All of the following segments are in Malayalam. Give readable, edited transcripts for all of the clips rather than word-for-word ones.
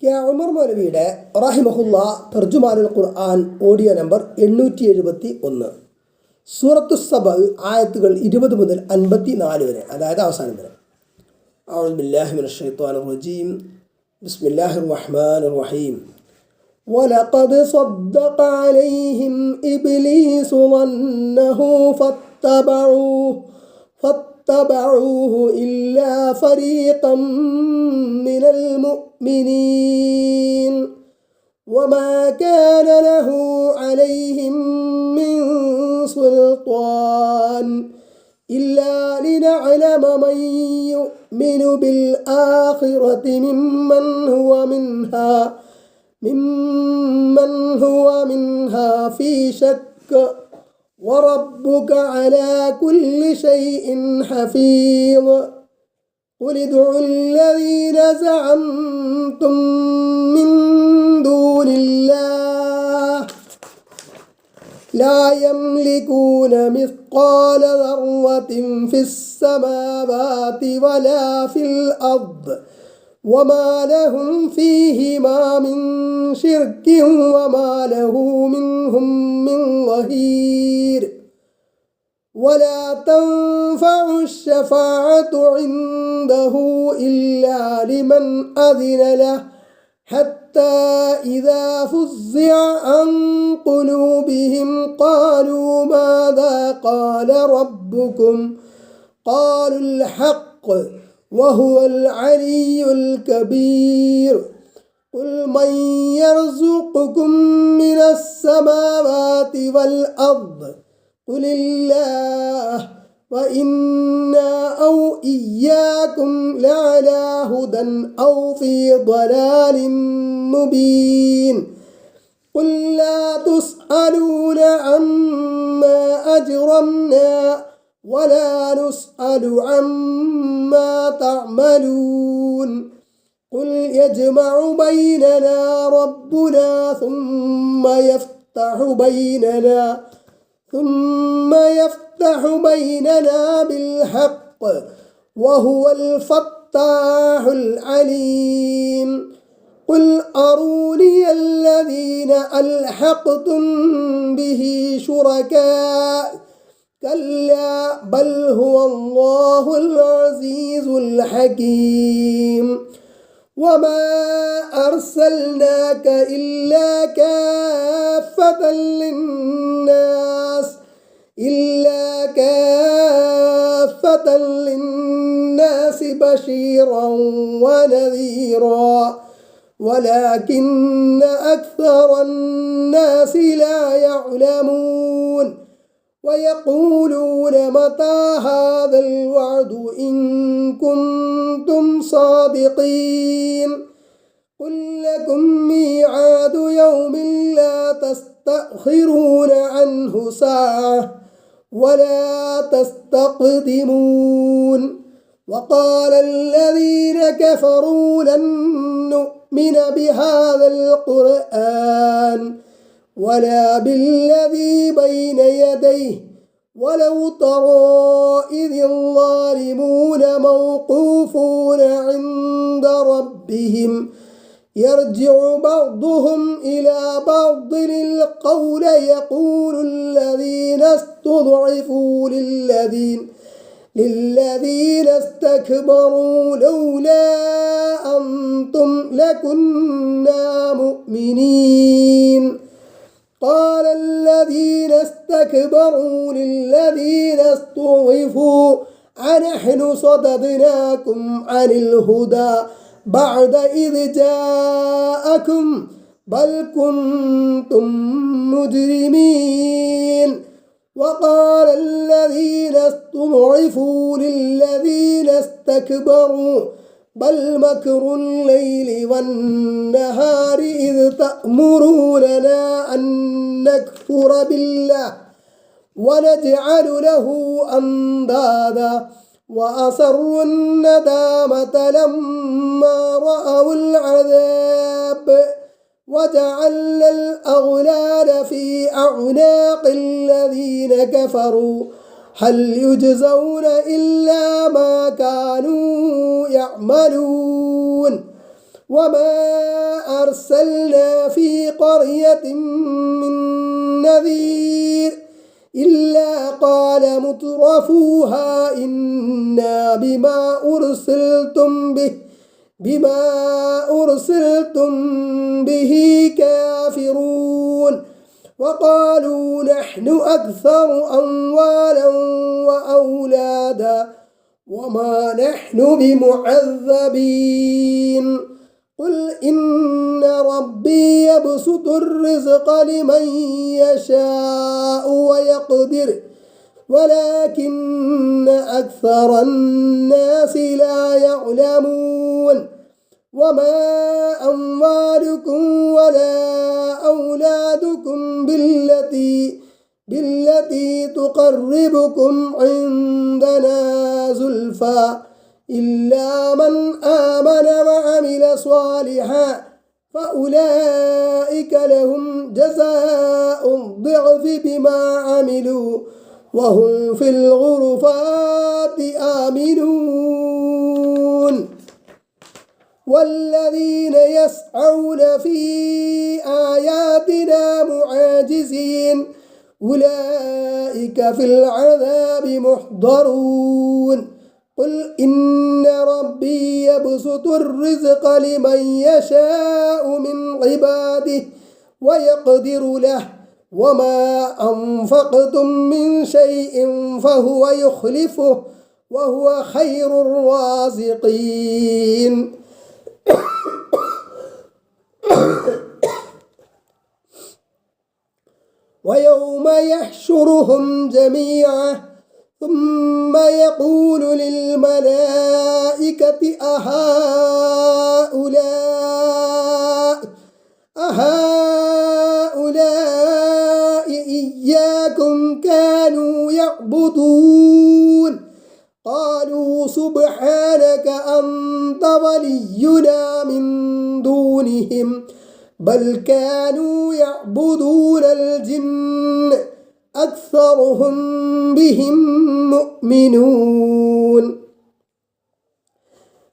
കെ ഉമർ മൗലവിയുടെ റഹിമഹുല്ല തർജുമാനുൽ ഖുർആൻ ഓഡിയോ നമ്പർ 871. സൂറത്തു സബ ആയത്തുകൾ 20 മുതൽ 54 വരെ, അതായത് അവസാനം വരെ. അഊദു ബില്ലാഹി മിനശ് ശൈത്വാനിർ റജീം. ബിസ്മില്ലാഹിർ റഹ്മാനിർ റഹീം. വലഖദ് സ്വദ്ദഖ അലൈഹിം ഇബ്ലീസു ളന്നഹു فاتبعوه إلا فريقا من المؤمنين وما كان له عليهم من سلطان إلا لنعلم من يؤمن بالآخرة ممن هو منها في شك وربك على كل شيء حفيظ. قل ادعوا الذين زعمتم من دون الله لا يملكون مثقال ذرة في السماوات ولا في الأرض وما لهم فيهما من شرك وما له منهم من ظهير. ولا تنفع الشفاعة عنده إلا لمن أذن له حتى إذا فزع عن قلوبهم قالوا ماذا قال ربكم قالوا الحق وهو العلي الكبير. قل من يرزقكم من السماوات والأرض قل الله وإنا أو إياكم لعلى هدى أو في ضلال مبين. قل لا تسألون عما أجرمنا ولا نسأل عما تعملون. قل يجمع بيننا ربنا ثم يفتح بيننا بالحق وهو الفتاح العليم. قل أروني الذين ألحقتم به شركاء كلا بل هو الله العزيز الحكيم. وما أرسلناك إلا كافة للناس بشيرا ونذيرا ولكن أكثر الناس لا يعلمون. ويقولون متى هذا الوعد إن كنتم صادقين. قل لكم ميعاد يوم لا تستأخرون عنه ساعة ولا تستقدمون. وقال الذين كفروا لن نؤمن بهذا القرآن ولا بالذي بين يديه ولو ترى إذ الظالمون موقوفون عند ربهم يرجع بعضهم إلى بعض القول يقول الذين استضعفوا للذين استكبروا لولا أنتم لكنا مؤمنين. قال الذين استكبروا للذين استضعفوا أنحن صددناكم عن الهدى بعد إذ جاءكم بل كنتم مجرمين. وقال الذين استضعفوا للذين استكبروا بل مكر الليل والنهار إذ تأمروننا أن نكفر بالله ونجعل له أندادا وأسروا الندامة لما رأوا العذاب وجعلنا الأغلال في أعناق الذين كفروا هل يجزون إلا ما كانوا يعملون. وما أرسلنا في قرية من نذير إلا قال مترفوها إنا بما أرسلتم به كافرون وقالوا نحن أكثر أموالا وأولادا وما نحن بمعذبين قل إن ربي يبسط الرزق لمن يشاء ويقدر ولكن أكثر الناس لا يعلمون وما أموالكم ولا أولادكم بالتي تقربكم عندنا زلفى إلا من آمن وعمل صالحا فأولئك لهم جزاء الضعف بما عملوا وهم في الغرفات آمنون والذين يسعون في آياتنا معاجزين أولئك في العذاب محضرون قل إن ربي يبسط الرزق لمن يشاء من عباده ويقدر له وما أنفقتم من شيء فهو يخلفه وهو خير الرازقين ويوم يحشرهم جميعا ثم يقول للملائكة أهؤلاء إياكم كانوا يعبدون قالوا سبحانك أنت ولينا من دونهم بل كانوا يعبدون الجن أكثرهم بهم مؤمنون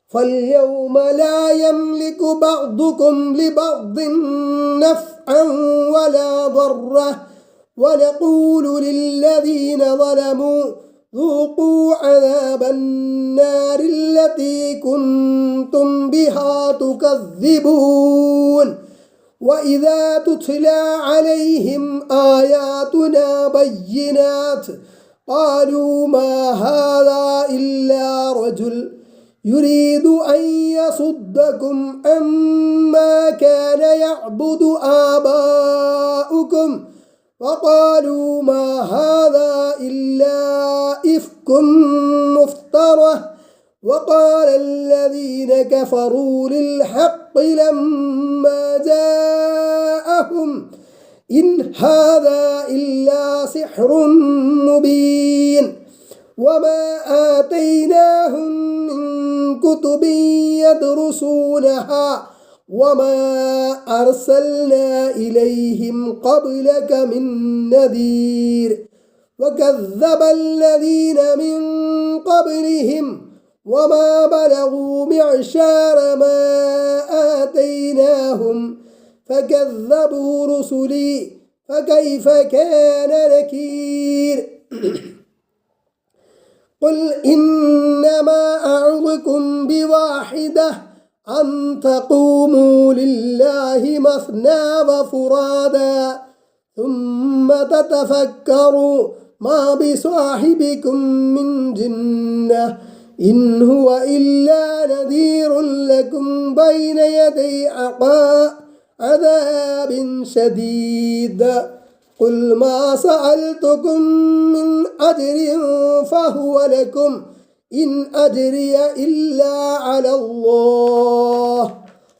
فاليوم لا يملك بعضكم لبعض نفعا ولا ضرا ونقول للذين ظلموا ذوقوا عذاب النار التي كنتم بها تكذبون وإذا تتلى عليهم آياتنا بينات قالوا ما هذا إلا رجل يريد أن يصدكم عما كان يعبد آباؤكم وقالوا ما هذا إلا إفك مفترى وقال الذين كفروا للحق لما جاءهم إن هذا إلا سحر مبين وما آتيناهم من كتب يدرسونها وما أرسلنا إليهم قبلك من نذير وكذب الذين من قبلهم وما بلغوا معشار ما آتيناهم فكذبوا رسلي فكيف كان نكير قل إنما أعظكم بواحدة أن تقوموا لله مثنى وفرادا ثم تتفكروا ما بصاحبكم من جنة إن هو إلا نذير لكم بين يدي عذاب شديد قل ما سألتكم من أجر فهو لكم إن أجري إلا على الله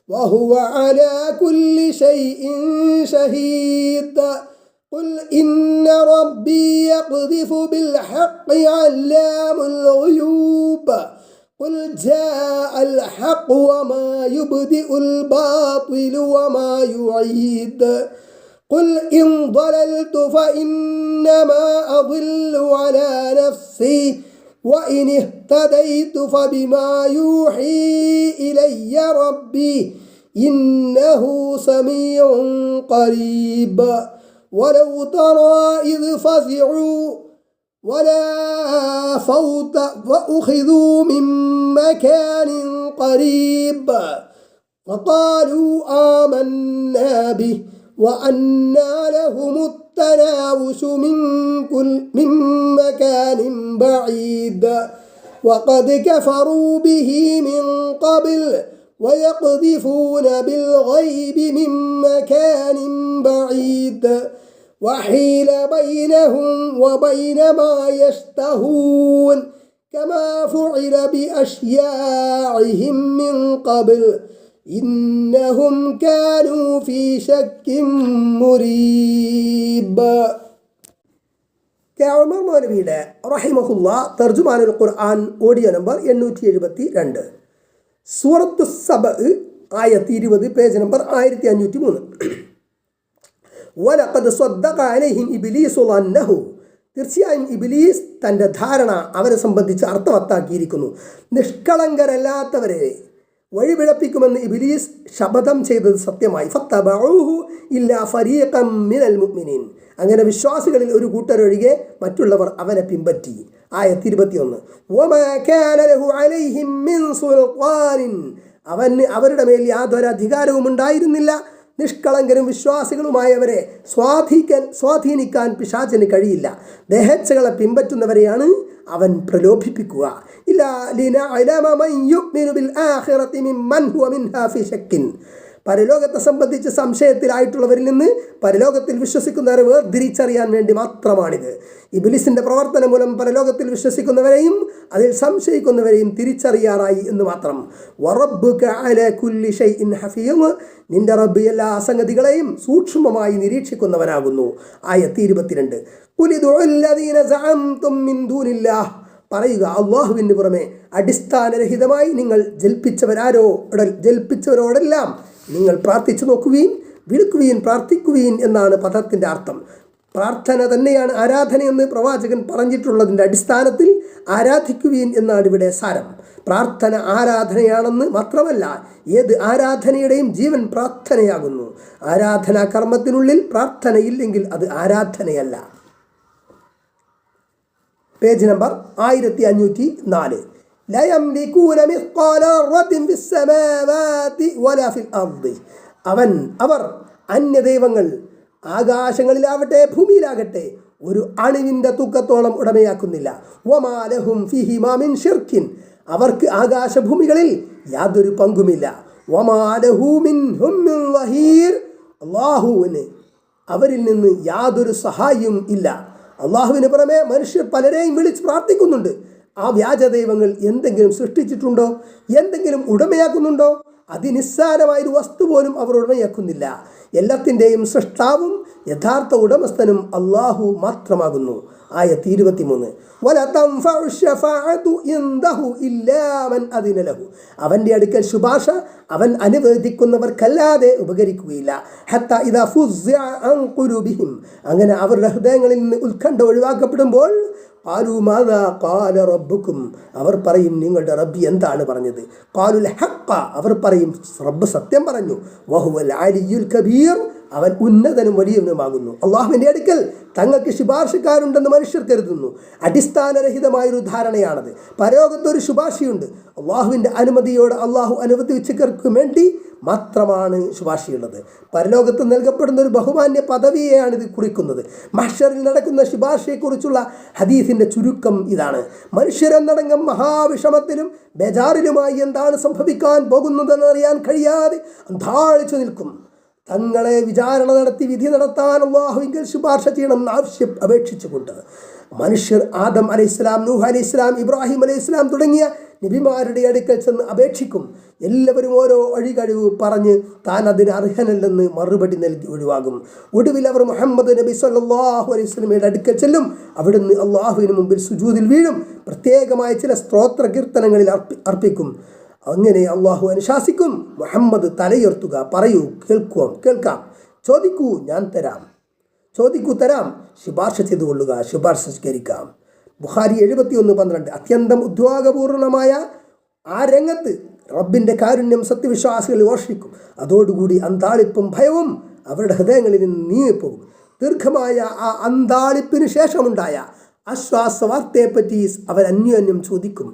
وهو على كل شيء شهيد قل إن ربي يقذف بالحق علام الغيوب قل جاء الحق وما يبدئ الباطل وما يعيد قل إن ضللت فإنما أضل على نفسي وإن اهتديت فبما يوحي إلي ربي إنه سميع قريب ولو ترى إذ فزعوا ولا فوت وأخذوا من مكان قريب فقالوا آمنا به وأنى لهم التناوش من مكان بعيد وقد كفروا به من قبل ويقذفون بالغيب من مكان بعيد وحيل بينهم وبين ما يشتهون كما فعل بأشياعهم من قبل إنهم كانوا في شك مريب. ഉമർ മൗലവിയുടെ റഹിമഹുല്ല തർജുമാനുൽ ഖുർആൻ ഓഡിയോ നമ്പർ 872, സൂറത്തു സബ ആയത്ത് 20, പേജ് നമ്പർ 1503. വലഖദ് സ്വദ്ദഖ അലൈഹിം ഇബ്ലീസു ളന്നഹു, തീർച്ചയായും ഇബ്ലീസ് തൻ്റെ ധാരണ അവരെ സംബന്ധിച്ച് അർത്ഥവത്താക്കിയിരിക്കുന്നു. നിഷ്കളങ്കരല്ലാത്തവരെ വഴിപിഴപ്പിക്കുമെന്ന് ഇബ്ലീസ് ശപഥം ചെയ്തത് സത്യമായി. ഫത്തബഊഹു ഇല്ലാ ഫരീഖം മിനൽ മുഅ്മിനീൻ, അങ്ങനെ വിശ്വാസികളിൽ ഒരു കൂട്ടരൊഴികെ മറ്റുള്ളവർ അവനെ പിൻപറ്റി. ആയത്ത് 21. വമാ കാന ലഹു അലൈഹിം മിൻ സുൽത്താനിൻ, അവന് അവരുടെ മേൽ യാതൊരു അധികാരവും ഉണ്ടായിരുന്നില്ല. നിഷ്കളങ്കരും വിശ്വാസികളുമായവരെ സ്വാധീനിക്കാൻ പിശാചിന് കഴിയില്ല. ദേഹേച്ഛകളെ പിൻപറ്റുന്നവരെയാണ് അവൻ പ്രലോഭിപ്പിക്കുക. പരലോകത്തെ സംബന്ധിച്ച് സംശയത്തിലായിട്ടുള്ളവരിൽ നിന്ന് പരലോകത്തിൽ വിശ്വസിക്കുന്നവരെ വേർതിരിച്ചറിയാൻ വേണ്ടി മാത്രമാണിത്. ഇബ്ലീസിന്റെ പ്രവർത്തനം മൂലം പരലോകത്തിൽ വിശ്വസിക്കുന്നവരെയും അതിൽ സംശയിക്കുന്നവരെയും തിരിച്ചറിയാറായി എന്ന് മാത്രം. വറബ്ബുക അലാ കുല്ലി ഷൈഇൻ ഹഫീദ്, നിന്റെ റബ്ബ് എല്ലാ സംഗതികളെയും സൂക്ഷ്മമായി നിരീക്ഷിക്കുന്നവനാകുന്നു. ആയത്ത് 22. ഖുലിദുല്ലദീന സഅംതും മിൻ ദൂനില്ലാഹ്, പറയുക, അള്ളാഹുവിന് പുറമെ അടിസ്ഥാനരഹിതമായി നിങ്ങൾ ജൽപ്പിച്ചവരോടെല്ലാം നിങ്ങൾ പ്രാർത്ഥിച്ചു നോക്കുകയും വിളിക്കുകയും പ്രാർത്ഥിക്കുകയും എന്നാണ് പദത്തിൻ്റെ അർത്ഥം. പ്രാർത്ഥന തന്നെയാണ് ആരാധനയെന്ന് പ്രവാചകൻ പറഞ്ഞിട്ടുള്ളതിൻ്റെ അടിസ്ഥാനത്തിൽ ആരാധിക്കുകയും എന്നാണ് ഇവിടെ സാരം. പ്രാർത്ഥന ആരാധനയാണെന്ന് മാത്രമല്ല, ഏത് ആരാധനയുടെയും ജീവൻ പ്രാർത്ഥനയാകുന്നു. ആരാധനാ കർമ്മത്തിനുള്ളിൽ പ്രാർത്ഥനയില്ലെങ്കിൽ അത് ആരാധനയല്ല. Page number 1504. لا يملكون مثقال ذرة في السماوات ولا في الأرض, അവർ അന്യദൈവങ്ങൾ ആകാശങ്ങളിലാവട്ടെ ഭൂമിയിലാകട്ടെ ഒരു അണുവിൻ്റെ തൂക്കത്തോളം ഉടമയാക്കുന്നില്ല. വമാ ലഹും ഫീഹിമാ മിൻ ശിർക്കിൻ, അവർക്ക് ആകാശഭൂമികളിൽ യാതൊരു പങ്കുമില്ല. വമാ ലഹു മിൻഹും മിൻ വഹീർ, അല്ലാഹുവിന് അവരിൽ നിന്ന് യാതൊരു സഹായവും ഇല്ല. അള്ളാഹുവിന് പുറമെ മനുഷ്യർ പലരെയും വിളിച്ച് പ്രാർത്ഥിക്കുന്നുണ്ട്. ആ വ്യാജദൈവങ്ങൾ എന്തെങ്കിലും സൃഷ്ടിച്ചിട്ടുണ്ടോ? എന്തെങ്കിലും ഉടമയാക്കുന്നുണ്ടോ? അതിനിസ്സാരമായൊരു വസ്തു പോലും അവർ ഉടമയാക്കുന്നില്ല. എല്ലാത്തിൻ്റെയും സൃഷ്ടാവും യഥാർത്ഥ ഉടമസ്ഥനും അള്ളാഹു മാത്രമാകുന്നു. ആയത്ത് 23. അവൻ്റെ അടുക്കൽ ശുപാർശ അവൻ അനുവദിക്കുന്നവർക്കല്ലാതെ ഉപകരിക്കുകയില്ല. അങ്ങനെ അവരുടെ ഹൃദയങ്ങളിൽ നിന്ന് ഉത്കണ്ഠ ഒഴിവാക്കപ്പെടുമ്പോൾ അവർ പറയും, നിങ്ങളുടെ റബ്ബി എന്താണ് പറഞ്ഞത്? ഖാലുൽ ഹഖ്ഖ, അവർ പറയും, റബ്ബ് സത്യം പറഞ്ഞു. വഹുവൽ അലിയുൽ കബീർ, അവൻ ഉന്നതനും വലിയവനുമാകുന്നു. അള്ളാഹുവിൻ്റെ അടുക്കൽ തങ്ങൾക്ക് ശുപാർശക്കാരുണ്ടെന്ന് മനുഷ്യർ കരുതുന്നു. അടിസ്ഥാനരഹിതമായൊരു ധാരണയാണത്. പരലോകത്തൊരു ശുപാർശയുണ്ട്. അള്ളാഹുവിൻ്റെ അനുമതിയോടെ അള്ളാഹു അനുവദിച്ചവർക്ക് വേണ്ടി മാത്രമാണ് ശുപാർശയുള്ളത്. പരലോകത്ത് നൽകപ്പെടുന്ന ഒരു ബഹുമാന്യ പദവിയെയാണ് ഇത് കുറിക്കുന്നത്. മഹ്ശറിൽ നടക്കുന്ന ശുപാർശയെക്കുറിച്ചുള്ള ഹദീസിൻ്റെ ചുരുക്കം ഇതാണ്: മനുഷ്യരെന്നടങ്കം മഹാവിഷമത്തിലും ബേജാറിലുമായി എന്താണ് സംഭവിക്കാൻ പോകുന്നതെന്നറിയാൻ കഴിയാതെ അന്ധാളിച്ചു നിൽക്കും. തങ്ങളെ വിചാരണ നടത്തി വിധി നടത്താൻ അല്ലാഹുവിങ്കൽ ശുപാർശ ചെയ്യണമെന്ന് അപേക്ഷിച്ചുകൊണ്ട് മനുഷ്യർ ആദം അലൈഹിസ്സലാം, നൂഹ് അലൈഹിസ്സലാം, ഇബ്രാഹിം അലൈഹിസ്സലാം തുടങ്ങിയ നബിമാരുടെ അടുക്കൽ ചെന്ന് അപേക്ഷിക്കും. എല്ലാവരും ഓരോ ഒഴികഴിവ് പറഞ്ഞ് താൻ അതിന് അർഹനല്ലെന്ന് മറുപടി നൽകി ഒഴിവാകും. ഒടുവിൽ അവർ മുഹമ്മദ് നബി സല്ലല്ലാഹു അലൈഹി വസല്ലമയുടെ അടുക്കൽ ചെല്ലും. അവിടുന്ന് അള്ളാഹുവിന് മുമ്പിൽ സുജൂദിൽ വീഴും. പ്രത്യേകമായ ചില സ്തോത്ര കീർത്തനങ്ങളിൽ അർപ്പിക്കും. അങ്ങനെ അള്ളാഹു അനുശാസിക്കും, മുഹമ്മദ് തലയുയർത്തുക, പറയൂ, കേൾക്കാം, ചോദിക്കൂ, ഞാൻ തരാം, ചോദിക്കൂ, തരാം, ശുപാർശ ചെയ്തുകൊള്ളുക, ശുപാർശ സ്വീകരിക്കാം. ബുഖാരി 71:12. അത്യന്തം ഉദ്വേഗപൂർണമായ ആ രംഗത്ത് റബ്ബിൻ്റെ കാരുണ്യം സത്യവിശ്വാസികളിൽ വർഷിക്കും. അതോടുകൂടി അന്താളിപ്പും ഭയവും അവരുടെ ഹൃദയങ്ങളിൽ നിന്ന് നീങ്ങിപ്പോകും. ദീർഘമായ ആ അന്താളിപ്പിന് ശേഷമുണ്ടായ ആശ്വാസ വാർത്തയെപ്പറ്റി അവർ അന്യോന്യം ചോദിക്കും,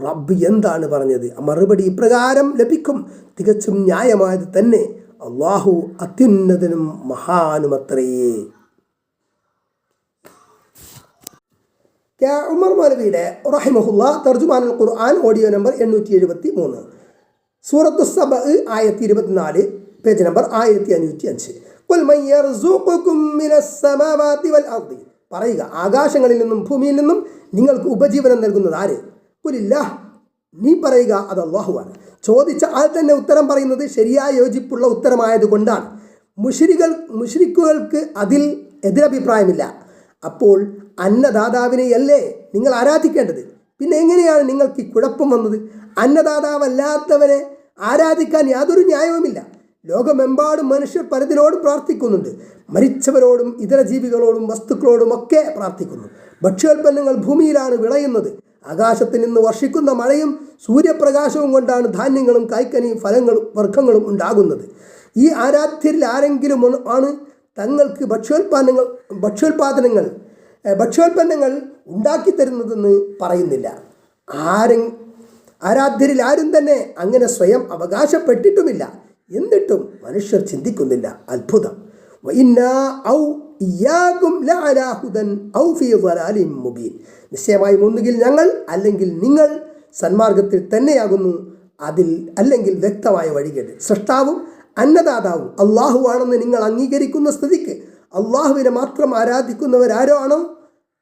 റബ്ബ് എന്താണ് പറഞ്ഞത്? മറുപടി ഇപ്രകാരം ലഭിക്കും, തികച്ചും ന്യായമായത് തന്നെ, അള്ളാഹു അത്യുന്നതനും മഹാനുമത്രേ. ഉമർ മൗലവിയുടെ റഹിമഹുല്ല തർജുമാനുൽ ഖുർആൻ ഓഡിയോ നമ്പർ 873, സൂറത്തു സബ ആയത്ത് 24, പേജ് നമ്പർ 1505. ഖുൽ മൻ യർസുഖുകും മിനസ് സമാവാതി വൽ അർദി, പറയുക, ആകാശങ്ങളിൽ നിന്നും ഭൂമിയിൽ നിന്നും നിങ്ങൾക്ക് ഉപജീവനം നൽകുന്നത് ആര്? ഖുലില്ലാഹ്, നീ പറയുക, അത് അല്ലാഹുവാണ്. ചോദിച്ച ആൾ തന്നെ ഉത്തരം പറയുന്നത് ശരിയായ യോജിപ്പുള്ള ഉത്തരമായതുകൊണ്ടാണ്. മുശ്രിക്കുകൾക്ക് അതിൽ എതിരഭിപ്രായമില്ല. അപ്പോൾ അന്നദാതാവിനെയല്ലേ നിങ്ങൾ ആരാധിക്കേണ്ടത്? പിന്നെ എങ്ങനെയാണ് നിങ്ങൾക്ക് ഈ കുഴപ്പം വന്നത്? അന്നദാതാവല്ലാത്തവനെ ആരാധിക്കാൻ യാതൊരു ന്യായവുമില്ല. ലോകമെമ്പാടും മനുഷ്യർ പലതിനോടും പ്രാർത്ഥിക്കുന്നുണ്ട്. മരിച്ചവരോടും ഇതര ജീവികളോടും വസ്തുക്കളോടും ഒക്കെ പ്രാർത്ഥിക്കുന്നു. ഭക്ഷ്യോൽപ്പന്നങ്ങൾ ഭൂമിയിലാണ് വിളയുന്നത്. ആകാശത്തിൽ നിന്ന് വർഷിക്കുന്ന മഴയും സൂര്യപ്രകാശവും കൊണ്ടാണ് ധാന്യങ്ങളും കായ്ക്കനിയും ഫലങ്ങളും വർഗ്ഗങ്ങളും ഉണ്ടാകുന്നത്. ഈ ആരാധ്യരിൽ ആരെങ്കിലും ആണ് തങ്ങൾക്ക് ഭക്ഷ്യോൽപ്പന്നങ്ങൾ ഉണ്ടാക്കിത്തരുന്നതെന്ന് പറയുന്നില്ല. ആരാധ്യരിൽ ആരും തന്നെ അങ്ങനെ സ്വയം അവകാശപ്പെട്ടിട്ടുമില്ല. എന്നിട്ടും മനുഷ്യർ ചിന്തിക്കുന്നില്ല. അത്ഭുതം. നിശ്ചയമായും ഒന്നുകിൽ ഞങ്ങൾ അല്ലെങ്കിൽ നിങ്ങൾ സന്മാർഗത്തിൽ തന്നെയാകുന്നു, അതിൽ അല്ലെങ്കിൽ വ്യക്തമായ വഴികേട്. സൃഷ്ടാവും അന്നദാതാവും അള്ളാഹുവാണെന്ന് നിങ്ങൾ അംഗീകരിക്കുന്ന സ്ഥിതിക്ക് അള്ളാഹുവിനെ മാത്രം ആരാധിക്കുന്നവരാണോ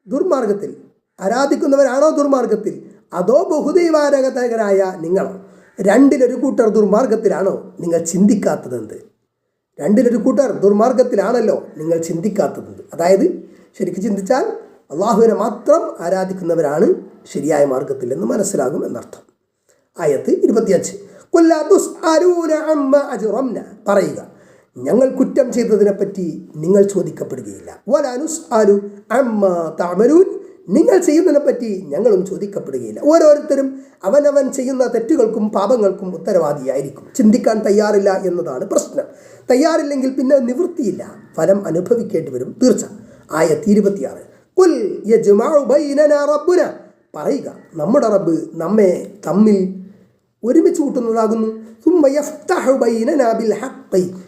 ദുർമാർഗത്തിൽ, അതോ ബഹുദൈവാരാധകരായ നിങ്ങളോ? രണ്ടിലൊരു കൂട്ടർ ദുർമാർഗത്തിലാണോ നിങ്ങൾ ചിന്തിക്കാത്തതെന്ത്? രണ്ടിലൊരു കൂട്ടർ ദുർമാർഗത്തിലാണല്ലോ നിങ്ങൾ ചിന്തിക്കാത്തതെന്ത്. അതായത് ശരിക്കും ചിന്തിച്ചാൽ അള്ളാഹുവിനെ മാത്രം ആരാധിക്കുന്നവരാണ് ശരിയായ മാർഗത്തിൽ എന്ന് മനസ്സിലാകും എന്നർത്ഥം. ആയത്ത് 25. പറയുക, ഞങ്ങൾ കുറ്റം ചെയ്തതിനെപ്പറ്റി നിങ്ങൾ ചോദിക്കപ്പെടുകയില്ല. നിങ്ങൾ ചെയ്യുന്നതിനെപ്പറ്റി ഞങ്ങളും ചോദിക്കപ്പെടുകയില്ല. ഓരോരുത്തരും അവനവൻ ചെയ്യുന്ന തെറ്റുകൾക്കും പാപങ്ങൾക്കും ഉത്തരവാദിയായിരിക്കും. ചിന്തിക്കാൻ തയ്യാറില്ല എന്നതാണ് പ്രശ്നം. തയ്യാറില്ലെങ്കിൽ പിന്നെ നിവൃത്തിയില്ല, ഫലം അനുഭവിക്കേണ്ടി വരും തീർച്ച. ആയത്ത് 26. പറയുക, നമ്മുടെ റബ്ബ് നമ്മെ തമ്മിൽ ഒരുമിച്ച് കൂട്ടുന്നതാകുന്നു.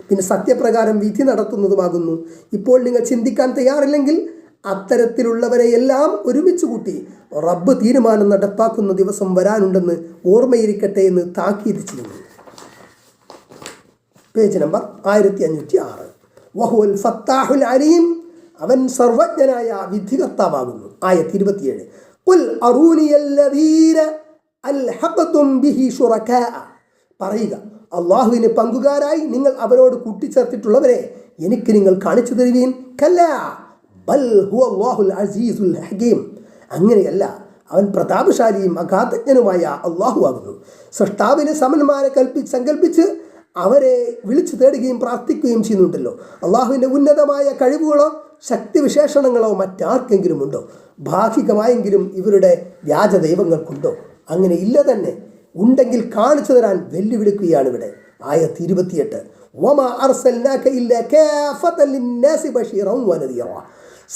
പിന്നെ സത്യപ്രകാരം വിധി നടത്തുന്നതുമാകുന്നു. ഇപ്പോൾ നിങ്ങൾ ചിന്തിക്കാൻ തയ്യാറില്ലെങ്കിൽ അത്തരത്തിലുള്ളവരെയെല്ലാം ഒരുമിച്ച് കൂട്ടി റബ്ബ് തീരുമാനം നടപ്പാക്കുന്ന ദിവസം വരാനുണ്ടെന്ന് ഓർമ്മയിരിക്കട്ടെ എന്ന് താക്കീത് ചെയ്യുന്നു. Page number 1506. വഹുവൽ ഫത്താഹുൽ അലീം, അവൻ സർവജ്ഞനായ വിധികർത്താവാകുന്നു. ആയത്ത് 27. ഖുൽ അറൂനിയല്ലദീന അൽഹഖതും ബിഹി ശുറകാ, പറയുക, അല്ലാഹുവിന് പങ്കുകാരായി നിങ്ങൾ അവരോട് കൂട്ടിച്ചേർത്തിട്ടുള്ളവരെ എനിക്ക് നിങ്ങൾ കാണിച്ചു തരുവീൻ. കല്ലാ ബൽ ഹുവ അല്ലാഹുൽ അസീസുൽ ഹകീം, അങ്ങനെയല്ല, അവൻ പ്രതാപശാലിയും അഗാധജ്ഞനുമായ അള്ളാഹു ആകുന്നു. സൃഷ്ടാവിന് സമന്മാരെ സങ്കല്പിച്ച് അവരെ വിളിച്ചു തേടുകയും പ്രാർത്ഥിക്കുകയും ചെയ്യുന്നുണ്ടല്ലോ. അള്ളാഹുവിൻ്റെ ഉന്നതമായ കഴിവുകളോ ശക്തിവിശേഷണങ്ങളോ മറ്റാർക്കെങ്കിലും ഉണ്ടോ? ഭാഗികമായെങ്കിലും ഇവരുടെ വ്യാജ ദൈവങ്ങൾക്കുണ്ടോ? അങ്ങനെ ഇല്ല തന്നെ. ഉണ്ടെങ്കിൽ കാണിച്ചു തരാൻ വെല്ലുവിളിക്കുകയാണ് ഇവിടെ. ആയത്ത് 28. വമാ അർസൽനാക ഇല്ലാ കാഫതൻ ലിന്നാസി ബശീറൻ വനദീറ,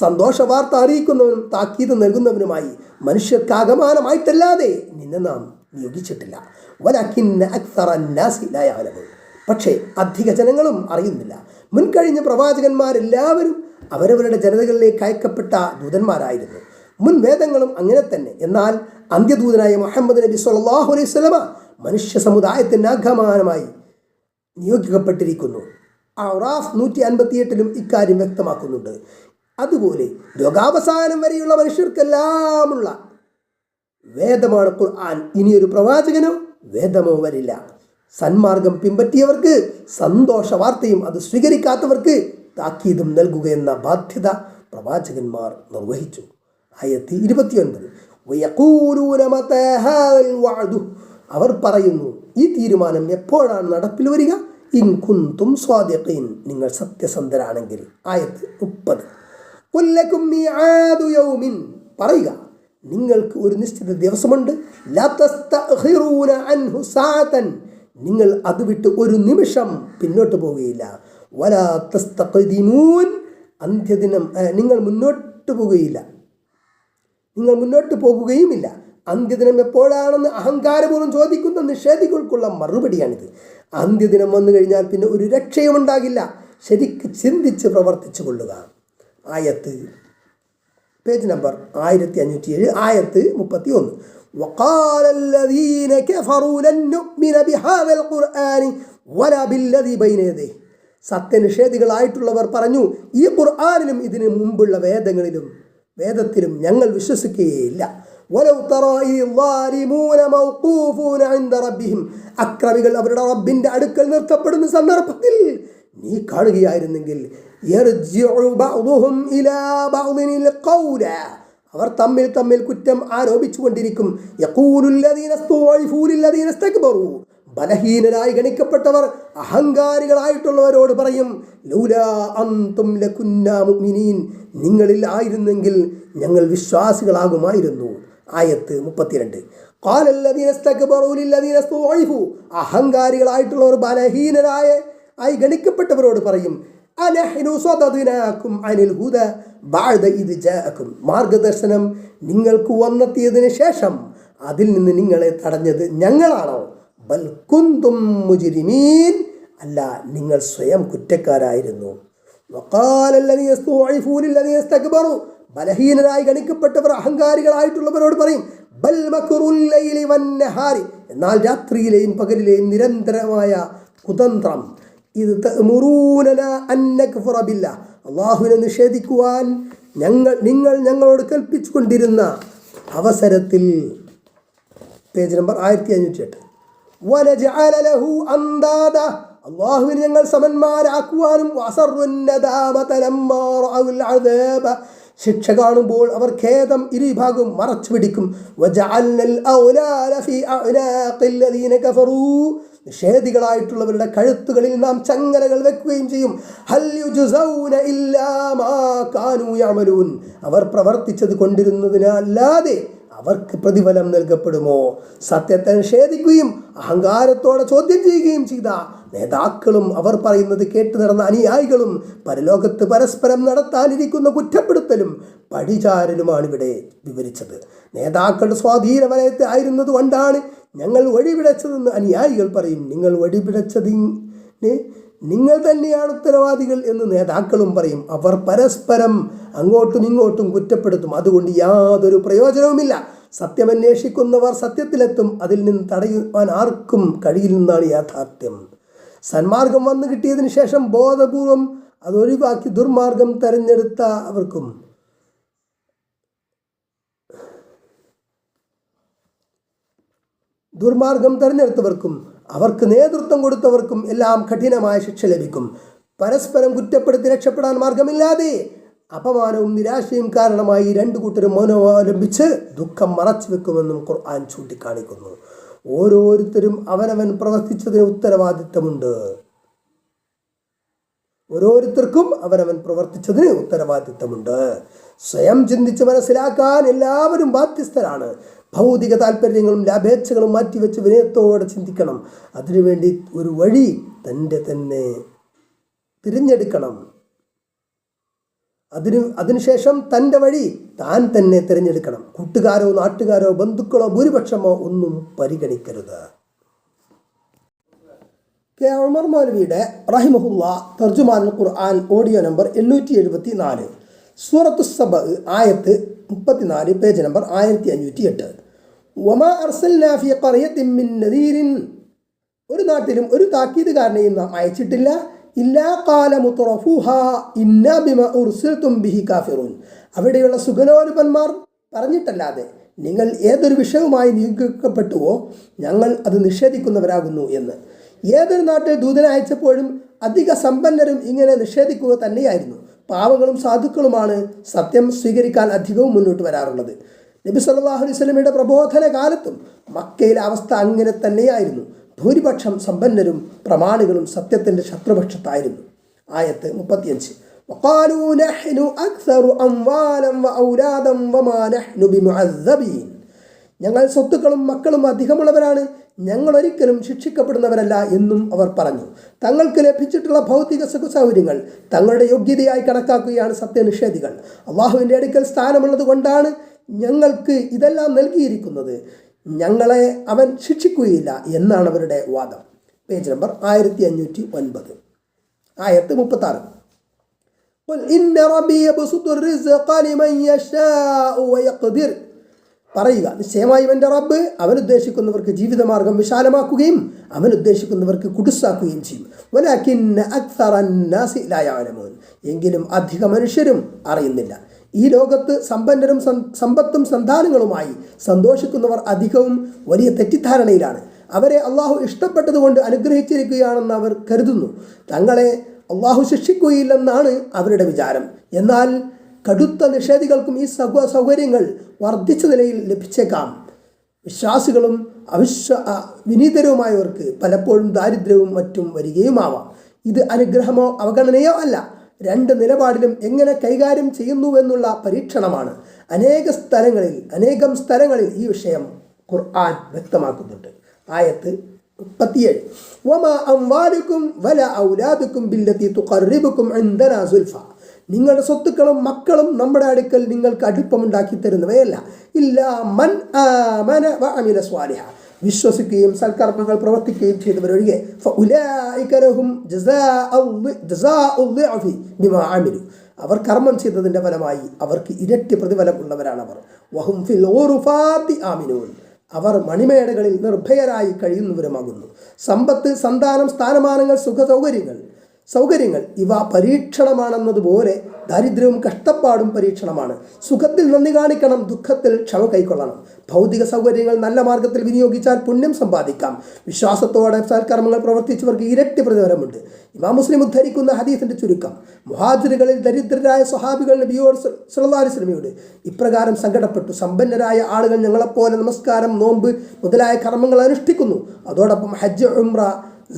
സന്തോഷ വാർത്ത അറിയിക്കുന്നവനും താക്കീത് നൽകുന്നവനുമായി മനുഷ്യർക്കാകമാനമായിട്ടല്ലാതെ നിന്നെ നാം നിയോഗിച്ചിട്ടില്ല. വലകിന്ന അക്സറ അന്നാസി ലാ യഅലമൂൻ, പക്ഷേ അധിക ജനങ്ങളും അറിയുന്നില്ല. മുൻകഴിഞ്ഞ പ്രവാചകന്മാരെല്ലാവരും അവരവരുടെ ജനതകളിലേക്ക് അയക്കപ്പെട്ട ദൂതന്മാരായിരുന്നു. മുൻ വേദങ്ങളും അങ്ങനെ തന്നെ. എന്നാൽ അന്ത്യദൂതനായ മുഹമ്മദ് നബി സ്വല്ലല്ലാഹു അലൈഹി വസല്ലമ മനുഷ്യ സമുദായത്തിന് ആഗമനമായി നിയോഗിക്കപ്പെട്ടിരിക്കുന്നു. അറാഫ് 158 ഇക്കാര്യം വ്യക്തമാക്കുന്നുണ്ട്. അതുപോലെ ലോകാവസാനം വരെയുള്ള മനുഷ്യർക്കെല്ലാമുള്ള വേദമാണ് ഖുർആൻ. ഇനിയൊരു പ്രവാചകനോ വേദമോ വരില്ല. സന്മാർഗം പിൻപറ്റിയവർക്ക് സന്തോഷ വാർത്തയും അത് സ്വീകരിക്കാത്തവർക്ക് താക്കീതും നൽകുകയെന്ന ബാധ്യത പ്രവാചകന്മാർ നിർവഹിച്ചു. ആയത്ത് 29. അവർ പറയുന്നു, ഈ തീരുമാനം എപ്പോഴാണ് നടപ്പിൽ വരിക? ഇൻ കുന്തും സ്വാദിഖീൻ, നിങ്ങൾ സത്യസന്ധരാണെങ്കിൽ. ആയത്ത് 30. പറയുക, നിങ്ങൾക്ക് ഒരു നിശ്ചിത ദിവസമുണ്ട്. ലാ തസ്തഖിറൂന അൻഹു സഅതൻ, നിങ്ങൾ അത് വിട്ട് ഒരു നിമിഷം പിന്നോട്ട് പോവുകയില്ല. വലാ തസ്തഖദിമൂൻ, അന്ത്യദിനം നിങ്ങൾ മുന്നോട്ട് പോകുകയുമില്ല. അന്ത്യദിനം എപ്പോഴാണെന്ന് അഹങ്കാരപൂർവ്വം ചോദിക്കുന്ന നിഷേധികൾക്കുള്ള മറുപടിയാണിത്. അന്ത്യദിനം വന്നു കഴിഞ്ഞാൽ പിന്നെ ഒരു രക്ഷയും ഉണ്ടാകില്ല. ശരിക്ക് ചിന്തിച്ച് പ്രവർത്തിച്ചു കൊള്ളുക. ആയത്ത് പേജ് നമ്പർ 1507, ആയത്ത് 31. وقال الذين كفروا لن نؤمن بهذا القرآن ولا بالذي بين يديه. സത്യനിഷേധികളായിട്ടുള്ളവർ പറഞ്ഞു, ഈ ഖുർആനിലും ഇതിനു മുമ്പുള്ള വേദത്തിലും ഞങ്ങൾ വിശ്വസിക്കുകയില്ല. വലൗ തറാ الظالمون موقوفون عند ربهم, അക്രമികൾ അവരുടെ റബ്ബിന്റെ അടുക്കൽ നിർത്തപ്പെടുന്ന സന്ദർഭത്തിൽ നീ കാണുകയായിരുന്നെങ്കിൽ അവർ തമ്മിൽ കുറ്റം ആരോപിച്ചുകൊണ്ടിരിക്കും. ബലഹീനരായി ഗണിക്കപ്പെട്ടവർ അഹങ്കാരികളായിട്ടുള്ളവരോട് പറയും, ലൗലാ അൻതും ലകുന്നാ മുഅ്മിനീൻ, നിങ്ങളിൽ ആയിരുന്നെങ്കിൽ ഞങ്ങൾ വിശ്വാസികളാകുമായിരുന്നു. ആയത്ത് 32. അഹങ്കാരികളായിട്ടുള്ളവർ ബലഹീനരായി ഗണിക്കപ്പെട്ടവരോട് പറയും, മാർഗദർശനം നിങ്ങൾക്ക് വന്നെത്തിയതിനു ശേഷം അതിൽ നിന്ന് നിങ്ങളെ തടഞ്ഞത് ഞങ്ങളാണോ? ബൽ കുന്തും മുജ്രിമീൻ, അല്ല, നിങ്ങൾ സ്വയം കുറ്റക്കാരായിരുന്നു. ബലഹീനരായി ഗണിക്കപ്പെട്ടവർ അഹങ്കാരികളായിട്ടുള്ളവരോട് പറയും, ബൽ മക്റുൽ ലൈലി വന്നഹാരി, എന്നാൽ രാത്രിയിലെയും പകലിലെയും നിരന്തരമായ കുതന്ത്രം. ഇത് തഅ്മുറൂനനാ അൻ നക്ഫറ ബില്ലാഹ്, അല്ലാഹുവിനെ നിഷേധിക്കുവാൻ നിങ്ങൾ ഞങ്ങളോട് കൽപ്പിച്ചു കൊണ്ടിരുന്ന അവസരത്തിൽ. Page number 1508. വനജഅല ലഹു അൻദാദ, അല്ലാഹുവിനെ ഞങ്ങൾ സമന്മാരാക്കുവാനും. വഅസറുൻ നദാമത ലമ്മാ റഅഉൽ അദാബ, ശിക്ഷ കാണുമ്പോൾ അവർ ഖേദം ഇരുഭാഗം മറച്ചു പിടിക്കും. വജഅൽനൽ ഔലാല ഫീ അഅനാഖിൽ ലദീന കഫറൂ, നിഷേധികളായിട്ടുള്ളവരുടെ കഴുത്തുകളിൽ നാം ചങ്ങലകൾ വെക്കുകയും ചെയ്യും. ഹൽ യുജ്സൗന ഇല്ലാ മാ കാനൂ യഅമലൂൻ, അവർ പ്രവർത്തിച്ചത് കൊണ്ടിരുന്നതിനല്ലാതെ അവർക്ക് പ്രതിഫലം നൽകപ്പെടുമോ? സത്യത്തെ നിഷേധിക്കുകയും അഹങ്കാരത്തോടെ ചോദ്യം ചെയ്യുകയും ചെയ്ത നേതാക്കളും അവർ പറയുന്നത് കേട്ടു നടന്ന അനുയായികളും പരലോകത്ത് പരസ്പരം നടത്താനിരിക്കുന്ന കുറ്റപ്പെടുത്തലും പഴിചാരലുമാണ് ഇവിടെ വിവരിച്ചത്. നേതാക്കളുടെ സ്വാധീന വലയത്തെ ആയിരുന്നത് കൊണ്ടാണ് ഞങ്ങൾ വഴിപിഴച്ചതെന്ന് അനുയായികൾ പറയും. നിങ്ങൾ തന്നെയാണ് ഉത്തരവാദികൾ എന്ന് നേതാക്കളും പറയും. അവർ പരസ്പരം അങ്ങോട്ടും ഇങ്ങോട്ടും കുറ്റപ്പെടുത്തും. അതുകൊണ്ട് യാതൊരു പ്രയോജനവുമില്ല. സത്യമന്വേഷിക്കുന്നവർ സത്യത്തിലെത്തും. അതിൽ നിന്ന് തടയുവാൻ ആർക്കും കഴിയില്ലെന്നാണ് യാഥാർത്ഥ്യം. സന്മാർഗം വന്നു കിട്ടിയതിന് ശേഷം ബോധപൂർവം അതൊഴിവാക്കി ദുർമാർഗം തെരഞ്ഞെടുത്തവർക്കും അവർക്ക് നേതൃത്വം കൊടുത്തവർക്കും എല്ലാം കഠിനമായ ശിക്ഷ ലഭിക്കും. പരസ്പരം കുറ്റപ്പെടുത്തി രക്ഷപ്പെടാൻ മാർഗമില്ലാതെ അപമാനവും നിരാശയും കാരണമായി രണ്ടു കൂട്ടരും മൗനമവലംബിച്ച് ദുഃഖം മറച്ചു വെക്കുമെന്നും ഖുർആൻ ചൂണ്ടിക്കാണിക്കുന്നു. ഓരോരുത്തരും അവനവൻ പ്രവർത്തിച്ചതിന് ഉത്തരവാദിത്തമുണ്ട്. സ്വയം ചിന്തിച്ച് മനസ്സിലാക്കാൻ എല്ലാവരും ബാധ്യസ്ഥരാണ്. ഭൗതിക താല്പര്യങ്ങളും ലാഭേച്ഛകളും മാറ്റിവെച്ച് വിനയത്തോടെ ചിന്തിക്കണം. അതിനുവേണ്ടി ഒരു വഴി തന്നെ തിരഞ്ഞെടുക്കണം. അതിനുശേഷം തൻ്റെ വഴി താൻ തന്നെ തിരഞ്ഞെടുക്കണം. കൂട്ടുകാരോ നാട്ടുകാരോ ബന്ധുക്കളോ ഭൂരിപക്ഷമോ ഒന്നും പരിഗണിക്കരുത്. കെ ഉമർ മൗലവിയുടെ റഹിമഹുല്ലാ തർജുമാനുൽ ഖുർആൻ ഓഡിയോ നമ്പർ 874, സൂറത്തു സബ, ആയത്ത് 34, പേജ് നമ്പർ 1508. വമാ അർസൽനാ ഫീ ഖറിയത്തിൻ മിൻ നദീരിൻ, ഒരു നാട്ടിലും ഒരു താക്കീതുകാരനെയും നാം അയച്ചിട്ടില്ല. ഇല്ലാ ഖാല മുത്രഫൂഹാ ഇന്നാ ബിമാ ഉർസിൽതും ബിഹി കാഫിറൂൻ, അവിടെയുള്ള സുഖലോലുപന്മാർ പറഞ്ഞിട്ടല്ലാതെ നിങ്ങൾ ഏതൊരു വിഷയവുമായി നിയോഗിക്കപ്പെട്ടുവോ ഞങ്ങൾ അത് നിഷേധിക്കുന്നവരാകുന്നു എന്ന്. ഏതൊരു നാട്ടിൽ ദൂതനെ അയച്ചപ്പോഴും അധിക സമ്പന്നരും ഇങ്ങനെ നിഷേധിക്കുക തന്നെയായിരുന്നു. പാവങ്ങളും സാധുക്കളുമാണ് സത്യം സ്വീകരിക്കാൻ അധികവും മുന്നോട്ട് വരാറുള്ളത്. നബി സല്ലല്ലാഹു അലൈഹി വസല്ലമയുടെ പ്രബോധന കാലത്തും മക്കയിലെ അവസ്ഥ അങ്ങനെ തന്നെയായിരുന്നു. ഭൂരിപക്ഷം സമ്പന്നരും പ്രമാണികളും സത്യത്തിൻ്റെ ശത്രുപക്ഷത്തായിരുന്നു. ആയത്ത് 35. وقالوا نحن أكثر أموالا وأولادا وما نحن بمعذبين. ഞങ്ങൾ സ്വത്തുക്കളും മക്കളും അധികമുള്ളവരാണ്, ഞങ്ങൾ ഒരിക്കലും ശിക്ഷിക്കപ്പെടുന്നവരല്ല എന്നും അവർ പറഞ്ഞു. തങ്ങൾക്ക് ലഭിച്ചിട്ടുള്ള ഭൗതിക സുഖസൗകര്യങ്ങൾ തങ്ങളുടെ യോഗ്യതയായി കണക്കാക്കുകയാണ് സത്യനിഷേധികൾ. അള്ളാഹുവിൻ്റെ അടുക്കൽ സ്ഥാനമുള്ളത് കൊണ്ടാണ് ഞങ്ങൾക്ക് ഇതെല്ലാം നൽകിയിരിക്കുന്നത്, ഞങ്ങളെ അവൻ ശിക്ഷിക്കുകയില്ല എന്നാണ് അവരുടെ വാദം. പേജ് നമ്പർ 1509, ആയത്ത് 36. قل إن ربي يبسط الرزق لمن يشاء ويقدر. പറയുക, നിശ്ചയമായും എൻ്റെ റബ്ബ് അവൻ ഉദ്ദേശിക്കുന്നവർക്ക് ജീവിതമാർഗം വിശാലമാക്കുകയും അവൻ ഉദ്ദേശിക്കുന്നവർക്ക് കുടുസാക്കുകയും ചെയ്യും. വലാകിന്ന അക്സറ അന്നാസി ലാ യഅലമൂൻ. എങ്കിലും അധിക മനുഷ്യരും അറിയുന്നില്ല. ഈ ലോകത്ത് സമ്പന്നരും സമ്പത്തും സന്താനങ്ങളുമായി സന്തോഷിക്കുന്നവർ അധികവും വലിയ തെറ്റിദ്ധാരണയിലാണ്. അവരെ അള്ളാഹു ഇഷ്ടപ്പെട്ടതുകൊണ്ട് അനുഗ്രഹിച്ചിരിക്കുകയാണെന്ന് അവർ കരുതുന്നു. തങ്ങളെ അള്ളാഹു ശിക്ഷിക്കുകയില്ലെന്നാണ് അവരുടെ വിചാരം. എന്നാൽ കടുത്ത നിഷേധികൾക്കും ഈ സൗകര്യങ്ങൾ വർദ്ധിച്ച നിലയിൽ ലഭിച്ചേക്കാം. വിശ്വാസികളും വിനീതരുമായവർക്ക് പലപ്പോഴും ദാരിദ്ര്യവും മറ്റും വരികയുമാവാം. ഇത് അനുഗ്രഹമോ അവഗണനയോ അല്ല, രണ്ട് നിലപാടിലും എങ്ങനെ കൈകാര്യം ചെയ്യുന്നുവെന്നുള്ള പരീക്ഷണമാണ്. അനേകം സ്ഥലങ്ങളിൽ ഈ വിഷയം ഖുർആൻ വ്യക്തമാക്കുന്നുണ്ട്. ആയത്ത് 37. വമാ അംവാലുക്കും വല ഔലാദുക്കും ബില്ലതി തുഖർരിബുക്കും ഇൻദനാ സുൽഫ. നിങ്ങളുടെ സ്വത്തുക്കളും മക്കളും നമ്മുടെ അടുക്കൽ നിങ്ങൾക്ക് അടുപ്പമുണ്ടാക്കി തരുന്നവയല്ല. ഇല്ലാ മൻ ആമന വഅമില സ്വാലിഹ. വിശ്വസിക്കുകയും സൽക്കർമ്മങ്ങൾ പ്രവർത്തിക്കുകയും ചെയ്തവരൊഴികെ. ഫഉലൈക ലഹും ജസാഉ ളിഅഫി ബിമാ അമിലു. അവർ കർമ്മം ചെയ്തതിൻ്റെ ഫലമായി അവർക്ക് ഇരട്ടി പ്രതിഫലം ഉള്ളവരാണവർ. വഹും ഫിൽ ഗുറുഫാതി ആമിനൂൻ. അവർ മണിമേടകളിൽ നിർഭയരായി കഴിയുന്നവരുമാകുന്നു. സമ്പത്ത്, സന്താനം, സ്ഥാനമാനങ്ങൾ, സൗകര്യങ്ങൾ ഇവ പരീക്ഷണമാണെന്നതുപോലെ ദാരിദ്ര്യവും കഷ്ടപ്പാടും പരീക്ഷണമാണ്. സുഖത്തിൽ നന്ദി കാണിക്കണം, ദുഃഖത്തിൽ ക്ഷമ കൈക്കൊള്ളണം. ഭൗതിക സൗകര്യങ്ങൾ നല്ല മാർഗത്തിൽ വിനിയോഗിച്ചാൽ പുണ്യം സമ്പാദിക്കാം. വിശ്വാസത്തോടെ സൽക്കർമ്മങ്ങൾ പ്രവർത്തിച്ചവർക്ക് ഇരട്ടി പ്രതിഫലമുണ്ട്. ഇമാം മുസ്ലിം ഉദ്ധരിക്കുന്ന ഹദീസിന്റെ ചുരുക്കം: മുഹാജിറുകളിൽ ദരിദ്രരായ സ്വഹാബികൾ നബിയോട് സല്ലല്ലാഹു അലൈഹി വസല്ലമയോട് ഇപ്രകാരം സങ്കടപ്പെട്ടു: സമ്പന്നരായ ആളുകൾ ഞങ്ങളെപ്പോലെ നമസ്കാരം, നോമ്പ് മുതലായ കർമ്മങ്ങൾ അനുഷ്ഠിക്കുന്നു. അതോടൊപ്പം ഹജ്ജ്, ഉംറ,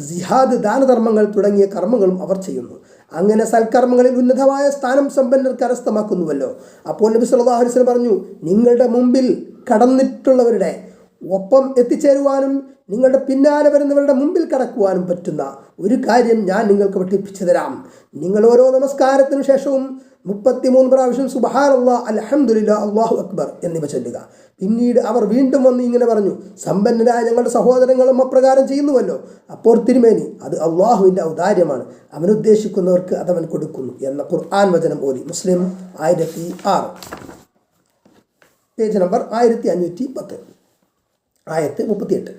ജിഹാദ്, ദാനധർമ്മങ്ങൾ തുടങ്ങിയ കർമ്മങ്ങളും അവർ ചെയ്യുന്നു. അങ്ങനെ സൽക്കർമ്മങ്ങളിൽ ഉന്നതമായ സ്ഥാനം സമ്പന്നർ കരസ്ഥമാക്കുന്നുവല്ലോ. അപ്പോൾ നബി സല്ലല്ലാഹു അലൈഹി വസല്ലം പറഞ്ഞു: നിങ്ങളുടെ മുമ്പിൽ കടന്നിട്ടുള്ളവരുടെ ഒപ്പം എത്തിച്ചേരുവാനും നിങ്ങളുടെ പിന്നാലെ വരുന്നവരുടെ മുമ്പിൽ കടക്കുവാനും പറ്റുന്ന ഒരു കാര്യം ഞാൻ നിങ്ങൾക്ക് പഠിപ്പിച്ചു തരാം. നിങ്ങൾ ഓരോ നമസ്കാരത്തിനു ശേഷവും 33 പ്രാവശ്യം സുബ്ഹാനല്ലാഹ്, അൽഹംദുലില്ലാഹ്, അല്ലാഹു അക്ബർ എന്നിവ ചൊല്ലുക. പിന്നീട് അവർ വീണ്ടും വന്ന് ഇങ്ങനെ പറഞ്ഞു: സമ്പന്നരായ ഞങ്ങളുടെ സഹോദരങ്ങളും അപ്രകാരം ചെയ്യുന്നുവല്ലോ. അപ്പോൾ തിരുമേനി, അത് അള്ളാഹുവിൻ്റെ ഔദാര്യമാണ്, അവനുദ്ദേശിക്കുന്നവർക്ക് അതവൻ കൊടുക്കുന്നു എന്ന ഖുർആൻ വചനം ഓതി. മുസ്ലിം 1006, പേജ് നമ്പർ 1510, ആയത്ത് 38.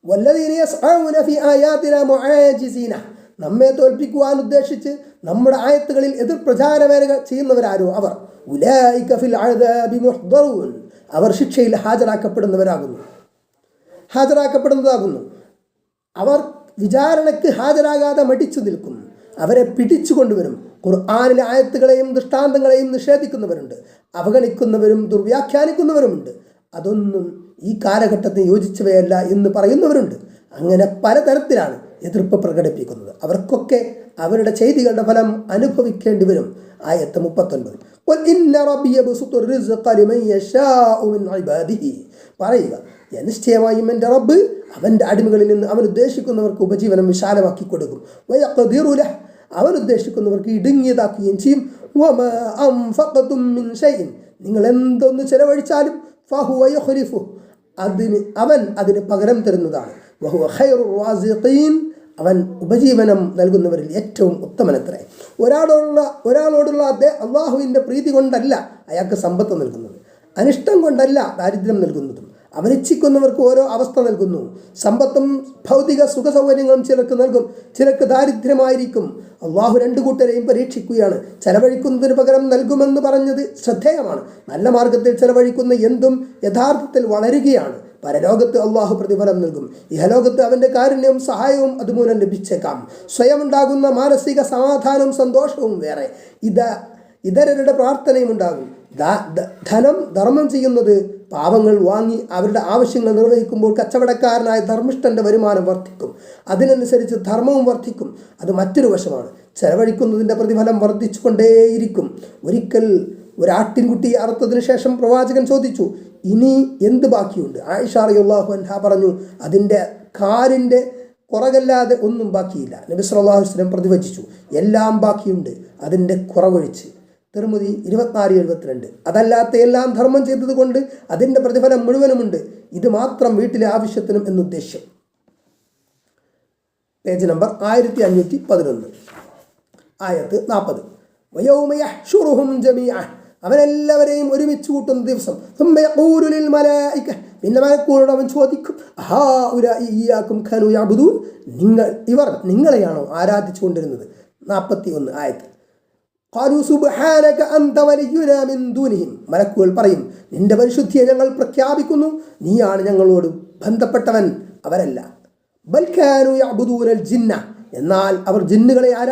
വല്ലദീന യസ്അഊന ഫീ ആയാതിനാ മുആജിസീന. നമ്മെ തോൽപ്പിക്കുവാൻ ഉദ്ദേശിച്ച് നമ്മുടെ ആയത്തുകളിൽ എതിർ പ്രചാരവേല ചെയ്യുന്നവരാരോ അവർ. ഉലൈക ഫിൽ അദാബി മുഹ്ദറൂൻ. അവർ ശിക്ഷയിൽ ഹാജരാക്കപ്പെടുന്നതാകുന്നു. അവർ വിചാരണയ്ക്ക് ഹാജരാകാതെ മടിച്ചു നിൽക്കും. അവരെ പിടിച്ചു കൊണ്ടുവരും. ഖുർആനിലെ ആയത്തുകളെയും ദൃഷ്ടാന്തങ്ങളെയും നിഷേധിക്കുന്നവരുണ്ട്, അവഗണിക്കുന്നവരും ദുർവ്യാഖ്യാനിക്കുന്നവരുമുണ്ട്. അതൊന്നും ഈ കാലഘട്ടത്തിന് യോജിച്ചവയല്ല എന്ന് പറയുന്നവരുണ്ട്. അങ്ങനെ പലതരത്തിലാണ് എതിർപ്പ് പ്രകടിപ്പിക്കുന്നത്. അവർക്കൊക്കെ അവരുടെ ചെയ്തികളുടെ ഫലം അനുഭവിക്കേണ്ടി വരും. ആയത്ത് 39. പറയുക, നിശ്ചയമായും എൻ്റെ റബ്ബ് അവൻ്റെ അടിമകളിൽ നിന്ന് അവൻ ഉദ്ദേശിക്കുന്നവർക്ക് ഉപജീവനം വിശാലമാക്കി കൊടുക്കും. അവൻ ഉദ്ദേശിക്കുന്നവർക്ക് ഇടുങ്ങിയതാക്കുകയും ചെയ്യും. നിങ്ങൾ എന്തൊന്ന് ചെലവഴിച്ചാലും അവൻ അതിന് പകരം തരുന്നതാണ്. അവൻ ഉപജീവനം നൽകുന്നവരിൽ ഏറ്റവും ഉത്തമനത്രേ. ഒരാളോടുള്ള അള്ളാഹുവിൻ്റെ പ്രീതി കൊണ്ടല്ല അയാൾക്ക് സമ്പത്ത് നൽകുന്നത്, അനിഷ്ടം കൊണ്ടല്ല ദാരിദ്ര്യം നൽകുന്നതും. അവൻ ഇച്ഛിക്കുന്നവർക്ക് ഓരോ അവസ്ഥ നൽകുന്നു. സമ്പത്തും ഭൗതിക സുഖ സൗകര്യങ്ങളും ചിലർക്ക് നൽകും, ചിലർക്ക് ദാരിദ്ര്യമായിരിക്കും. അള്ളാഹു രണ്ടു കൂട്ടരെയും പരീക്ഷിക്കുകയാണ്. ചെലവഴിക്കുന്നതിന് പകരം നൽകുമെന്ന് പറഞ്ഞത് ശ്രദ്ധേയമാണ്. നല്ല മാർഗത്തിൽ ചെലവഴിക്കുന്ന എന്തും യഥാർത്ഥത്തിൽ വളരുകയാണ്. പരലോകത്ത് അള്ളാഹു പ്രതിഫലം നൽകും. ഇഹലോകത്ത് അവൻ്റെ കാരുണ്യവും സഹായവും അതുമൂലം ലഭിച്ചേക്കാം. സ്വയം ഉണ്ടാകുന്ന മാനസിക സമാധാനവും സന്തോഷവും വേറെ. ഇതരരുടെ പ്രാർത്ഥനയും ഉണ്ടാകും. ധനം ധർമ്മം ചെയ്യുന്നത് പാവങ്ങൾ വാങ്ങി അവരുടെ ആവശ്യങ്ങൾ നിർവഹിക്കുമ്പോൾ കച്ചവടക്കാരനായ ധർമ്മിഷ്ഠൻ്റെ വരുമാനം വർദ്ധിക്കും. അതിനനുസരിച്ച് ധർമ്മവും വർദ്ധിക്കും. അത് മറ്റൊരു വശമാണ്. ചെലവഴിക്കുന്നതിൻ്റെ പ്രതിഫലം വർദ്ധിച്ചു കൊണ്ടേയിരിക്കും. ഒരിക്കൽ ഒരാട്ടിൻകുട്ടി അറുത്തതിന് ശേഷം പ്രവാചകൻ ചോദിച്ചു, ഇനി എന്ത് ബാക്കിയുണ്ട്? ആയിഷ റളിയല്ലാഹു അൻഹ പറഞ്ഞു, അതിൻ്റെ കാലിൻ്റെ കുറകല്ലാതെ ഒന്നും ബാക്കിയില്ല. നബി സല്ലല്ലാഹു അലൈഹി വസല്ലം പ്രതിവചിച്ചു, എല്ലാം ബാക്കിയുണ്ട് അതിൻ്റെ കുറവൊഴിച്ച്. തിർമിദി 2472. അതല്ലാത്ത എല്ലാം ധർമ്മം ചെയ്തത് കൊണ്ട് അതിൻ്റെ പ്രതിഫലം മുഴുവനുമുണ്ട്. ഇത് മാത്രം വീട്ടിലെ ആവശ്യത്തിനും എന്നുദ്ദേശം. പേജ് നമ്പർ 1511, ആയത്ത് 40. വയൗമ യഹ്ശുറുഹും ജമീഅ, അവനെല്ലാവരെയും ഒരുമിച്ച് കൂട്ടുന്ന ദിവസം. സുമ്മ യഖൂലു ലിൽ മലായിക, പിന്നെ മലക്കുകളോട് അവൻ ചോദിക്കും, ഹൗലാഇ ഇയ്യാകും കാനൂ യഅ്ബുദൂൻ, ഇവർ നിങ്ങളെയാണോ ആരാധിച്ചു കൊണ്ടിരുന്നത്? 41 ആയത്ത്. ഖാലൂ സുബ്ഹാനക അൻത വലിയുനാ മിൻ ദൂനിഹിം, മലക്കുകൾ പറയും, നിന്റെ പരിശുദ്ധിയെ ഞങ്ങൾ പ്രഖ്യാപിക്കുന്നു, നീയാണ് ഞങ്ങളോട് ബന്ധപ്പെട്ടവൻ, അവരല്ല. ബൽ കാനൂ യഅ്ബുദൂനൽ ജിന്ന, എന്നാൽ അവർ ജിന്നുകളെയാണ്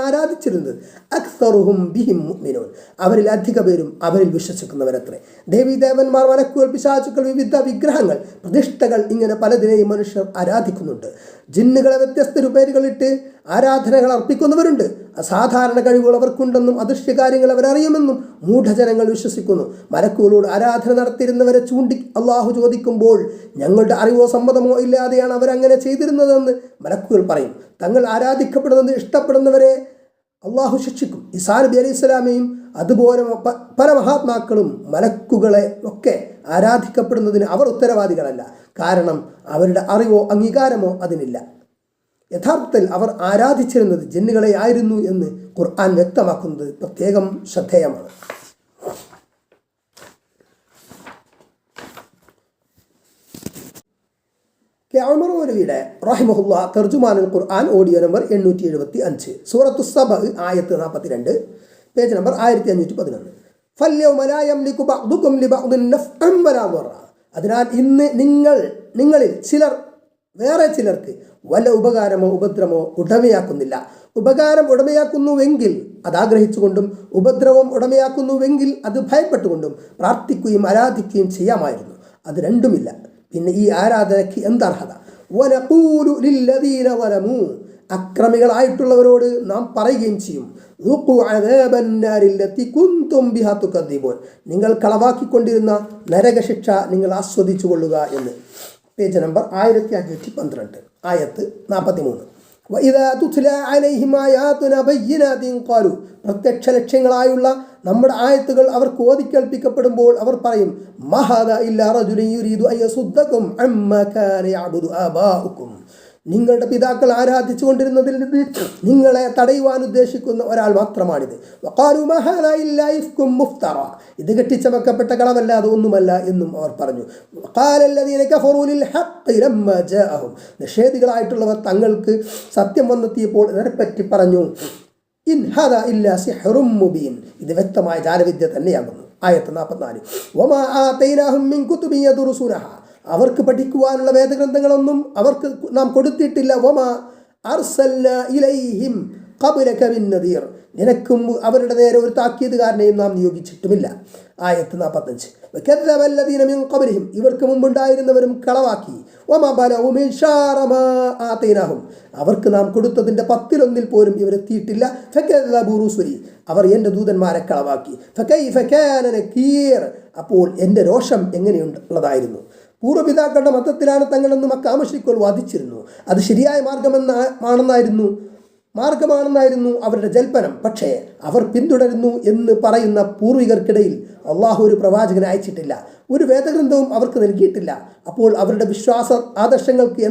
ആരാധിച്ചിരുന്നത്. അക്സറുഹും ബിഹിം മുഅ്മിനൂൻ, അവരിൽ അധിക പേരും അവരിൽ വിശ്വസിക്കുന്നവരത്രേ. ദേവീദേവന്മാർ, മലക്കുകൾ, പിശാചുക്കൾ, വിവിധ വിഗ്രഹങ്ങൾ, പ്രതിഷ്ഠകൾ, ഇങ്ങനെ പലതിനെയും മനുഷ്യർ ആരാധിക്കുന്നുണ്ട്. ജിന്നുകളെ വ്യത്യസ്ത പേരുകളിട്ട് ആരാധനകൾ അർപ്പിക്കുന്നവരുണ്ട്. അസാധാരണ കഴിവുകൾ അവർക്കുണ്ടെന്നും അദൃശ്യകാര്യങ്ങൾ അവരറിയുമെന്നും മൂഢജനങ്ങൾ വിശ്വസിക്കുന്നു. മലക്കുകളോട് ആരാധന നടത്തിയിരുന്നവരെ ചൂണ്ടി അള്ളാഹു ചോദിക്കുമ്പോൾ, ഞങ്ങളുടെ അറിവോ സമ്മതമോ ഇല്ലാതെയാണ് അവരങ്ങനെ ചെയ്തിരുന്നതെന്ന് മലക്കുകൾ പറയും. തങ്ങൾ ആരാധിക്കപ്പെടുന്നത് ഇഷ്ടപ്പെടുന്നവരെ അള്ളാഹു ശിക്ഷിക്കും. ഈസാ നബി അലൈഹി സ്വലാമയും അതുപോലെ പല മഹാത്മാക്കളും മലക്കുകളെ ഒക്കെ ആരാധിക്കപ്പെടുന്നതിന് അവർ ഉത്തരവാദികളല്ല. കാരണം അവരുടെ അറിവോ അംഗീകാരമോ അതിനില്ല. യഥാർത്ഥത്തിൽ അവർ ആരാധിച്ചിരുന്നത് ജിന്നുകളെ ആയിരുന്നു എന്ന് ഖുർആൻ വ്യക്തമാക്കുന്നത് പ്രത്യേകം ശ്രദ്ധേയമാണ്. ഉമർ മൗലവിയുടെ റഹിമഹുല്ലാ തർജുമാനുൽ ഖുർആൻ ഓഡിയോ നമ്പർ 875, സൂറത്തു സബ ആയത്ത് 42, പേജ് നമ്പർ 1511. ഫൽയൗമ ലാ യംലികു ബഅ്ദുകും ലിബഅ്ദിൻ നഫ്അൻ വലാ ദറ, അതിനാൽ ഇന്ന് നിങ്ങളിൽ ചിലർ വേറെ ചിലർക്ക് വല്ല ഉപകാരമോ ഉപദ്രവമോ ഉടമയാക്കുന്നില്ല. ഉപകാരം ഉടമയാക്കുന്നുവെങ്കിൽ അത് ആഗ്രഹിച്ചുകൊണ്ടും ഉപദ്രവം ഉടമയാക്കുന്നുവെങ്കിൽ അത് ഭയപ്പെട്ടുകൊണ്ടും പ്രാർത്ഥിക്കുകയും ആരാധിക്കുകയും ചെയ്യാമായിരുന്നു. അത് രണ്ടുമില്ല. പിന്നെ ഈ ആരാധനയ്ക്ക് എന്തർഹത? വനഖൂലു ലില്ലദീന ളലമൂ, അക്രമികളായിട്ടുള്ളവരോട് നാം പറയുകയും ചെയ്യും, ളുഖു അദാബൻ നാരില്ലതി കുൻതും ബിഹാ തുകദ്ദിബൂൻ, നിങ്ങൾ കളവാക്കിക്കൊണ്ടിരുന്ന നരകശിക്ഷ നിങ്ങൾ ആസ്വദിച്ചു കൊള്ളുക എന്ന്. പേജ് നമ്പർ 1512, ആയത്ത് 43. വഇദാ തുത്ലാ അലൈഹിം ആയാതുനാ ബയ്യിനാതിൻ ഖാലു, പ്രത്യക്ഷ ലക്ഷ്യങ്ങളായുള്ള നമ്മുടെ ആയത്തുകൾ അവർക്ക് ഓതിക്കേൾപ്പിക്കപ്പെടുമ്പോൾ അവർ പറയും, മഹാദാ ഇല്ലാ റജുലുൻ യുരീദു അൻ യസുദ്ദകും അമ്മാ കാന യഅ്ബുദു ആബാഉകും, നിങ്ങളുടെ പിതാക്കൾ ആരാധിച്ചു കൊണ്ടിരുന്നതിൽ നിന്ന് നിങ്ങളെ തടയുവാൻ ഉദ്ദേശിക്കുന്ന ഒരാൾ മാത്രമാണിത്. വഖാലു മാ ഹാദാ ഇല്ലാ ഇഫ്കും മുഫ്തറ, ഇത് കെട്ടിച്ചമക്കപ്പെട്ട കളവല്ലാതെ ഒന്നുമല്ല എന്നും അവർ പറഞ്ഞു. വഖാലല്ലദീന കഫറൂ ലിൽ ഹഖ് ലമ്മാ ജാഅഹും, നിഷേധികളായിട്ടുള്ളവർ തങ്ങൾക്ക് സത്യം വന്നെത്തിയപ്പോൾ ഇതിനെപ്പറ്റി പറഞ്ഞു, ഇൻ ഹാദാ ഇല്ലാ സിഹ്റും മുബീൻ, ഇത് വ്യക്തമായ ജാലവിദ്യ തന്നെയാകുന്നു. ആയത്ത് 44. വമാ ആതൈനാഹും മിൻ കുതുബിൻ യദറുസൂനഹ, അവർക്ക് പഠിക്കുവാനുള്ള വേദഗ്രന്ഥങ്ങളൊന്നും അവർക്ക് നാം കൊടുത്തിട്ടില്ല. വമാ അർസൽനാ ഇലൈഹിം ഖബ്ലക മിൻ നദീർ, നിനക്കും അവരുടെ നേരെ ഒരു താക്കീതുകാരനെയും നാം നിയോഗിച്ചിട്ടുമില്ല. ആയത്ത് 45. വകദ്ദബ അല്ലദീന മിൻ ഖബ്ലിഹിം, ഇവർക്ക് മുമ്പുണ്ടായിരുന്നവരും കളവാക്കി. വമാ ബലഉ മിൻ ശാറ മാ ആതൈനാഹും, അവർക്ക് നാം കൊടുത്തതിൻ്റെ 10-1 പോലും ഇവരെത്തിയിട്ടില്ല. ഫകദ്ദബു റുസുലി, അവർ എൻ്റെ ദൂതന്മാരെ കളവാക്കി. ഫകൈഫ കാന നകീർ, അപ്പോൾ എൻ്റെ രോഷം എങ്ങനെയുള്ളതായിരുന്നു. പൂർവ്വപിതാക്കളുടെ മതത്തിലാണ് തങ്ങളെന്ന് മക്ക മുശ്രിക്കുകൾ വാദിച്ചിരുന്നു. അത് ശരിയായ മാർഗമാണെന്നായിരുന്നു അവരുടെ ജൽപ്പനം. പക്ഷേ അവർ പിന്തുടരുന്നു എന്ന് പറയുന്ന പൂർവികർക്കിടയിൽ അള്ളാഹു ഒരു പ്രവാചകനെ അയച്ചിട്ടില്ല, ഒരു വേദഗ്രന്ഥവും അവർക്ക് നൽകിയിട്ടില്ല. അപ്പോൾ അവരുടെ വിശ്വാസ ആദർശങ്ങൾക്ക്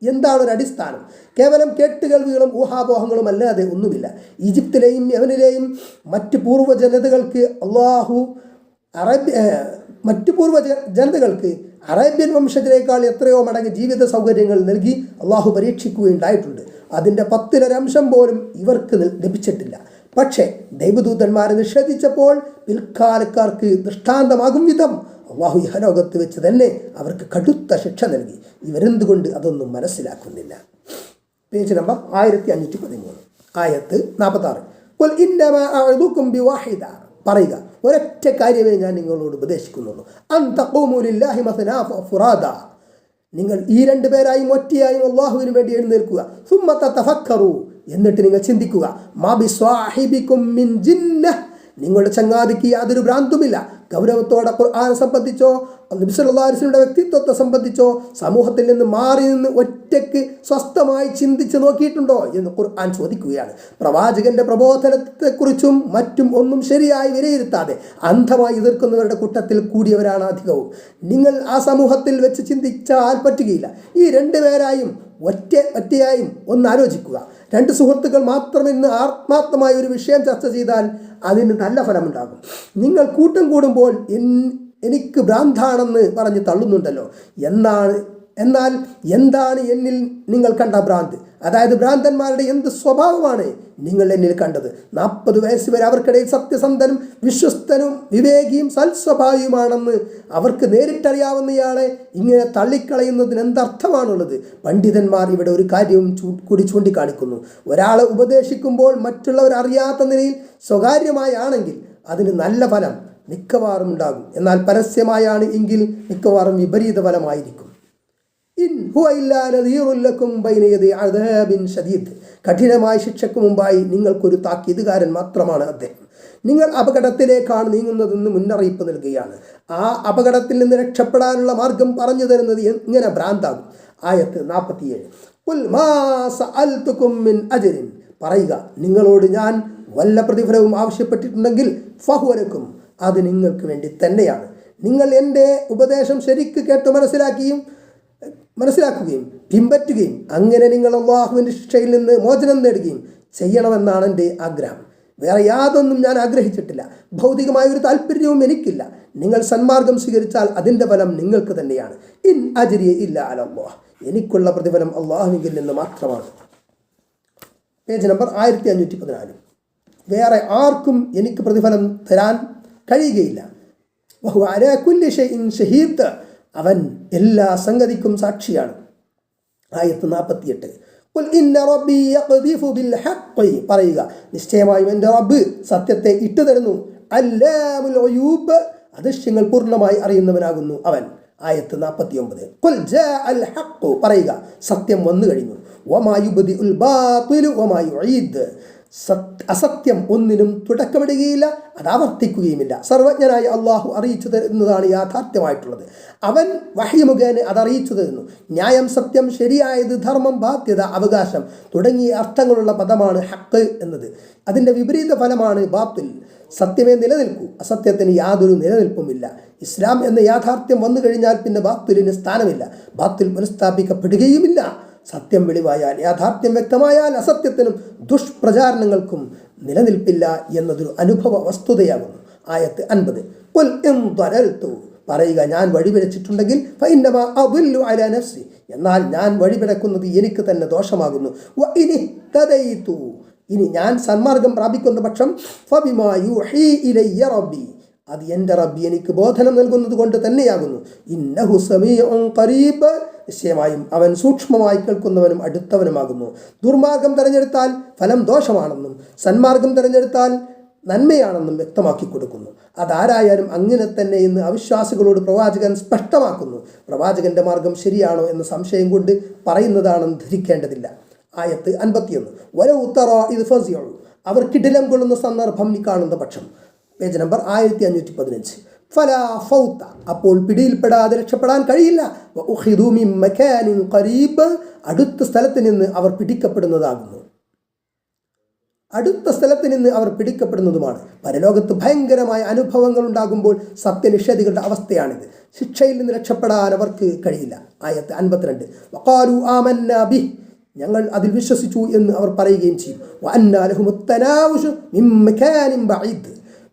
എന്താണൊരു അടിസ്ഥാനം? കേവലം കേട്ടുകേൾവികളും ഊഹാപോഹങ്ങളും അല്ലാതെ ഒന്നുമില്ല. ഈജിപ്തിലെയും യമനിലെയും മറ്റ് പൂർവ്വ ജനതകൾക്ക് അറേബ്യൻ വംശജരേക്കാൾ എത്രയോ മടങ്ങ് ജീവിത സൗകര്യങ്ങൾ നൽകി അള്ളാഹു പരീക്ഷിക്കുകയുണ്ടായിട്ടുണ്ട്. അതിൻ്റെ 10-1 പോലും ഇവർക്ക് ലഭിച്ചിട്ടില്ല. പക്ഷേ ദൈവദൂതന്മാരെ നിഷേധിച്ചപ്പോൾ പിൽക്കാലക്കാർക്ക് ദൃഷ്ടാന്തമാകും വിധം അള്ളാഹു ഇഹലോകത്ത് വെച്ച് തന്നെ അവർക്ക് കടുത്ത ശിക്ഷ നൽകി. ഇവരെന്തുകൊണ്ട് അതൊന്നും മനസ്സിലാക്കുന്നില്ല? പേജ് നമ്പർ 1513, ആയത്ത് 46. ഖുൽ ഇന്നമാ അഅ്ദുകും ബിവാഹിദ, പറയുക, ഒരൊറ്റ കാര്യമേ ഞാൻ നിങ്ങളോട് ഉപദേശിക്കുന്നുള്ളൂ. അൻ തഖൂമു ലില്ലാഹി മസ്നാ ഫുറാദ, നിങ്ങൾ ഈ രണ്ടുപേരായും ഒറ്റയായും അള്ളാഹുവിന് വേണ്ടി എഴുന്നേൽക്കുക. സുമ്മ തതഫക്കറു, എന്നിട്ട് നിങ്ങൾ ചിന്തിക്കുക. മാ ബിസ്വാഹിബികും മിൻ ജിന്നഹ്, നിങ്ങളുടെ ചങ്ങാതിക്ക് യാതൊരു ഭ്രാന്തുമില്ല. ഗൗരവത്തോടെ ഖുർആനെ സംബന്ധിച്ചോ നബി സല്ലല്ലാഹു അലൈഹി വസല്ലമയുടെ വ്യക്തിത്വത്തെ സംബന്ധിച്ചോ സമൂഹത്തിൽ നിന്ന് മാറി നിന്ന് ഒറ്റയ്ക്ക് സ്വസ്ഥമായി ചിന്തിച്ച് നോക്കിയിട്ടുണ്ടോ എന്ന് ഖുർആൻ ചോദിക്കുകയാണ്. പ്രവാചകന്റെ പ്രബോധനത്തെക്കുറിച്ചും മറ്റും ഒന്നും ശരിയായി വിലയിരുത്താതെ അന്ധമായി എതിർക്കുന്നവരുടെ കൂട്ടത്തിൽ കൂടിയവരാണ് അധികവും. നിങ്ങൾ ആ സമൂഹത്തിൽ വെച്ച് ചിന്തിച്ചാൽ പറ്റുകയില്ല. ഈ രണ്ടുപേരായും ഒറ്റയായും ഒന്ന് ആലോചിക്കുക. രണ്ട് സുഹൃത്തുക്കൾ മാത്രം ഇന്ന് ആത്മാർത്ഥമായ ഒരു വിഷയം ചർച്ച ചെയ്താൽ അതിന് നല്ല ഫലമുണ്ടാകും. നിങ്ങൾ കൂട്ടം കൂടുമ്പോൾ എനിക്ക് ഭ്രാന്താണെന്ന് പറഞ്ഞ് തള്ളുന്നുണ്ടല്ലോ. എന്നാൽ എന്താണ് എന്നിൽ നിങ്ങൾ കണ്ട ഭ്രാന്ത്? അതായത് ഭ്രാന്തന്മാരുടെ എന്ത് സ്വഭാവമാണ് നിങ്ങൾ എന്നിൽ കണ്ടത്? 40 വയസ്സ് വരെ അവർക്കിടയിൽ സത്യസന്ധനും വിശ്വസ്തനും വിവേകിയും സൽസ്വഭാവിയുമാണെന്ന് അവർക്ക് നേരിട്ടറിയാവുന്നയാളെ ഇങ്ങനെ തള്ളിക്കളയുന്നതിന് എന്തർത്ഥമാണുള്ളത്? പണ്ഡിതന്മാർ ഇവിടെ ഒരു കാര്യവും കൂടി ചൂണ്ടിക്കാണിക്കുന്നു. ഒരാളെ ഉപദേശിക്കുമ്പോൾ മറ്റുള്ളവർ അറിയാത്ത നിലയിൽ സ്വകാര്യമായാണെങ്കിൽ അതിന് നല്ല ഫലം മിക്കവാറും ഉണ്ടാകും. എന്നാൽ പരസ്യമായാണ് എങ്കിൽ മിക്കവാറും വിപരീത ഫലമായിരിക്കും. കഠിനമായ ശിക്ഷയ്ക്ക് മുമ്പായി നിങ്ങൾക്കൊരു താക്കീതുകാരൻ മാത്രമാണ് അദ്ദേഹം. നിങ്ങൾ അപകടത്തിലേക്കാണ് നീങ്ങുന്നതെന്ന് മുന്നറിയിപ്പ് നൽകുകയാണ്. ആ അപകടത്തിൽ നിന്ന് രക്ഷപ്പെടാനുള്ള മാർഗം പറഞ്ഞു തരുന്നത് ഇങ്ങനെ ഭ്രാന്താകും. ആയത്ത് 47. പറയുക, നിങ്ങളോട് ഞാൻ വല്ല പ്രതിഫലവും ആവശ്യപ്പെട്ടിട്ടുണ്ടെങ്കിൽ ഫഹുവലക്കും, അത് നിങ്ങൾക്ക് വേണ്ടി തന്നെയാണ്. നിങ്ങൾ എൻ്റെ ഉപദേശം ശരിക്ക് കേട്ട് മനസ്സിലാക്കുകയും പിൻപറ്റുകയും അങ്ങനെ നിങ്ങൾ അല്ലാഹുവിൻ്റെ ശിക്ഷയിൽ നിന്ന് മോചനം നേടുകയും ചെയ്യണമെന്നാണ് എൻ്റെ ആഗ്രഹം. വേറെ യാതൊന്നും ഞാൻ ആഗ്രഹിച്ചിട്ടില്ല. ഭൗതികമായ ഒരു താല്പര്യവും എനിക്കില്ല. നിങ്ങൾ സന്മാർഗം സ്വീകരിച്ചാൽ അതിൻ്റെ ഫലം നിങ്ങൾക്ക് തന്നെയാണ്. ഇൻ അജ്രിയ ഇല്ല അലല്ലാഹ്, എനിക്കുള്ള പ്രതിഫലം അല്ലാഹുവിൽ നിന്ന് മാത്രമാണ്. Page number 1514. വേറെ ആർക്കും എനിക്ക് പ്രതിഫലം തരാൻ കഴിയുകയില്ല. വഹുവ അലാ കുല്ലി ഷൈഇൻ ഷഹീദ്, അവൻ എല്ലാ സംഗതിക്കും സാക്ഷിയാണ്. ആയത്ത് 48. ഖുൽ ഇന്ന റബ്ബി യഖ്ദിഫു ബിൽ ഹഖ്, പറയുക, നിശ്ചയമായും എൻ്റെ റബ്ബ് സത്യത്തെ ഇട്ടുതരുന്നു. അല്ലാമുൽ ഗുയൂബ്, അദൃശ്യങ്ങൾ പൂർണ്ണമായി അറിയുന്നവനാകുന്നു അവൻ. ആയത്ത് 49. ഖുൽ ജാഅൽ ഹഖ്, പറയുക, സത്യം വന്നു കഴിഞ്ഞു. വമാ യുബ്ദിഉൽ ബാതിലു വമാ യുഈദ്, അസത്യം ഒന്നിനും തുടക്കമിടുകയില്ല, അത് ആവർത്തിക്കുകയുമില്ല. സർവജ്ഞനായ അള്ളാഹു അറിയിച്ചു തരുന്നതാണ് യാഥാർത്ഥ്യമായിട്ടുള്ളത്. അവൻ വഹി മുഖേന അത് അറിയിച്ചു തരുന്നു. ന്യായം, സത്യം, ശരിയായത്, ധർമ്മം, ബാധ്യത, അവകാശം തുടങ്ങിയ അർത്ഥങ്ങളുള്ള പദമാണ് ഹക്ക് എന്നത്. അതിൻ്റെ വിപരീത ഫലമാണ് ബാത്തിൽ. സത്യമേ നിലനിൽക്കൂ, അസത്യത്തിന് യാതൊരു നിലനിൽപ്പുമില്ല. ഇസ്ലാം എന്ന യാഥാർത്ഥ്യം വന്നു കഴിഞ്ഞാൽ പിന്നെ ബാത്തിലിന് സ്ഥാനമില്ല. ബാത്തിൽ പുനഃസ്ഥാപിക്കപ്പെടുകയുമില്ല. സത്യം വെളിവായാൽ, യാഥാർത്ഥ്യം വ്യക്തമായാൽ അസത്യത്തിനും ദുഷ്പ്രചാരണങ്ങൾക്കും നിലനിൽപ്പില്ല എന്നതൊരു അനുഭവ വസ്തുതയാകുന്നു. ആയത്ത് 50. ഖുൽ ഇൻ ദലൽതു, പറയുക, ഞാൻ വഴിപിഴച്ചിട്ടുണ്ടെങ്കിൽ ഫഇന്നമാ അദില്ലു അലാ നഫ്സി, എന്നാൽ ഞാൻ വഴിപിഴക്കുന്നത് എനിക്ക് തന്നെ ദോഷമാകുന്നു. വ ഇനി തദൈതു, ഇനി ഞാൻ സന്മാർഗം പ്രാപിക്കുന്ന പക്ഷം ഫബിമാ യൂഹി ഇലയ്യ റബ്ബി, അത് എൻ്റെ റബ്ബി എനിക്ക് ബോധനം നൽകുന്നത് കൊണ്ട് തന്നെയാകുന്നു. ഇന്നഹു സമീഉൻ ഖരീബ്, നിശ്ചയമായും അവൻ സൂക്ഷ്മമായി കേൾക്കുന്നവനും അടുത്തവനുമാകുന്നു. ദുർമാർഗം തിരഞ്ഞെടുത്താൽ ഫലം ദോഷമാണെന്നും സന്മാർഗം തിരഞ്ഞെടുത്താൽ നന്മയാണെന്നും വ്യക്തമാക്കി കൊടുക്കുന്നു. അതാരായാലും അങ്ങനെ തന്നെ എന്ന് അവിശ്വാസികളോട് പ്രവാചകൻ സ്പഷ്ടമാക്കുന്നു. പ്രവാചകന്റെ മാർഗം ശരിയാണോ എന്ന സംശയം കൊണ്ട് പറയുന്നതാണെന്ന് ധരിക്കേണ്ടതില്ല. ആയത്ത് 51. വലൗ തറാ ഇദ് ഫസിഉ, അവർ കിടിലം കൊള്ളുന്ന സന്ദർഭം നീ കാണുന്ന പക്ഷം. Page number 1515. ഫലാ ഫൗത, അപ്പോൾ പിടിയിൽപ്പെടാതെ രക്ഷപ്പെടാൻ കഴിയില്ല. വഉഖിദു മിൻ മകാനിൻ ഖരീബ്, അടുത്ത സ്ഥലത്ത് നിന്ന് അവർ പിടിക്കപ്പെടുന്നതാകുന്നു. അടുത്ത സ്ഥലത്ത് നിന്ന് അവർ പിടിക്കപ്പെടുന്നതുമാണ്. പരലോകത്ത് ഭയങ്കരമായ അനുഭവങ്ങൾ ഉണ്ടാകുമ്പോൾ സത്യനിഷേധികളുടെ അവസ്ഥയാണിത്. ശിക്ഷയിൽ നിന്ന് രക്ഷപ്പെടാൻ അവർക്ക് കഴിയില്ല. ആയത്ത് 52. വഖാലു ആമന്നാ ബിഹി, ഞങ്ങൾ അതിൽ വിശ്വസിച്ചു എന്ന് അവർ പറയുകയും ചെയ്യും. വഅന്നാ ലഹുമുത് തനാവുശു മിൻ മകാനിൻ ബഈദ്,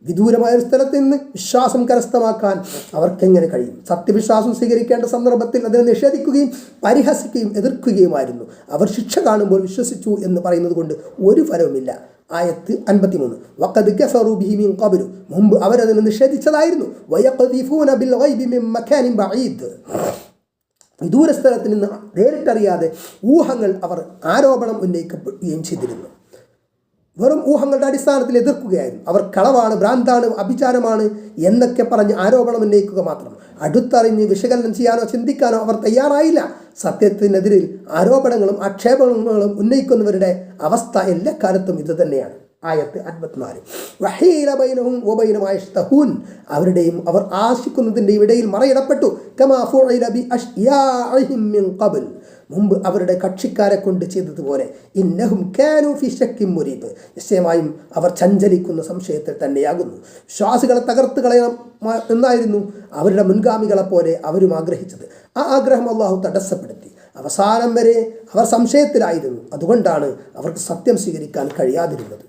വിദൂരമായ ഒരു സ്ഥലത്ത് നിന്ന് വിശ്വാസം കരസ്ഥമാക്കാൻ അവർക്കെങ്ങനെ കഴിയും? സത്യവിശ്വാസം സ്വീകരിക്കേണ്ട സന്ദർഭത്തിൽ അതിനെ നിഷേധിക്കുകയും പരിഹസിക്കുകയും എതിർക്കുകയുമായിരുന്നു. അവർ ശിക്ഷ കാണുമ്പോൾ വിശ്വസിച്ചു എന്ന് പറയുന്നത് കൊണ്ട് ഒരു ഫലവുമില്ല. ആയത്ത് 53. വഖദ് കഫറു ബിഹി മിൻ ഖബ്ലു, മുമ്പ് അവരതിനെ നിഷേധിച്ചതായിരുന്നു. വയഖദിഫൂന ബിൽ ഗൈബി മിൻ മകാനിൻ ബഈദ്, വിദൂര സ്ഥലത്ത് നിന്ന് നേരിട്ടറിയാതെ ഊഹങ്ങൾ അവർ ആരോപണം ഉന്നയിക്കപ്പെടുകയും ചെയ്തിരുന്നു. വെറും ഊഹങ്ങളുടെ അടിസ്ഥാനത്തിൽ എതിർക്കുകയായിരുന്നു. അവർ കളവാണ്, ഭ്രാന്താണ്, അഭിചാരമാണ് എന്നൊക്കെ പറഞ്ഞ് ആരോപണം ഉന്നയിക്കുക മാത്രം. അടുത്തറിഞ്ഞ് വിശകലനം ചെയ്യാനോ ചിന്തിക്കാനോ അവർ തയ്യാറായില്ല. സത്യത്തിനെതിരിൽ ആരോപണങ്ങളും ആക്ഷേപങ്ങളും ഉന്നയിക്കുന്നവരുടെ അവസ്ഥ എല്ലാ കാലത്തും ഇത് തന്നെയാണ്. ആയത്ത് 54. വഹീല ബൈനഹും വബൈന മാ യശ്തഹൂൻ, അവരുടെയും അവർ ആശിക്കുന്നതിൻ്റെ ഇടയിൽ മറയിടപ്പെട്ടു. കമാ ഫുഇല ബി അശ്യാഇഹിം മിൻ ഖബ്ൽ, മുമ്പ് അവരുടെ കക്ഷിക്കാരെ കൊണ്ട് ചെയ്തതുപോലെ. ഇന്നഹും കാനൂ ഫി ശക്കിൻ മുരീബ്, നിശ്ചയമായും അവർ ചഞ്ചലിക്കുന്ന സംശയത്തിൽ തന്നെയാകുന്നു. വിശ്വാസികളെ തകർത്ത് കളയണം എന്നായിരുന്നു അവരുടെ മുൻഗാമികളെ പോലെ അവരും ആഗ്രഹിച്ചത്. ആ ആഗ്രഹം അള്ളാഹു തടസ്സപ്പെടുത്തി. അവസാനം വരെ അവർ സംശയത്തിലായിരുന്നു. അതുകൊണ്ടാണ് അവർക്ക് സത്യം സ്വീകരിക്കാൻ കഴിയാതിരുന്നത്.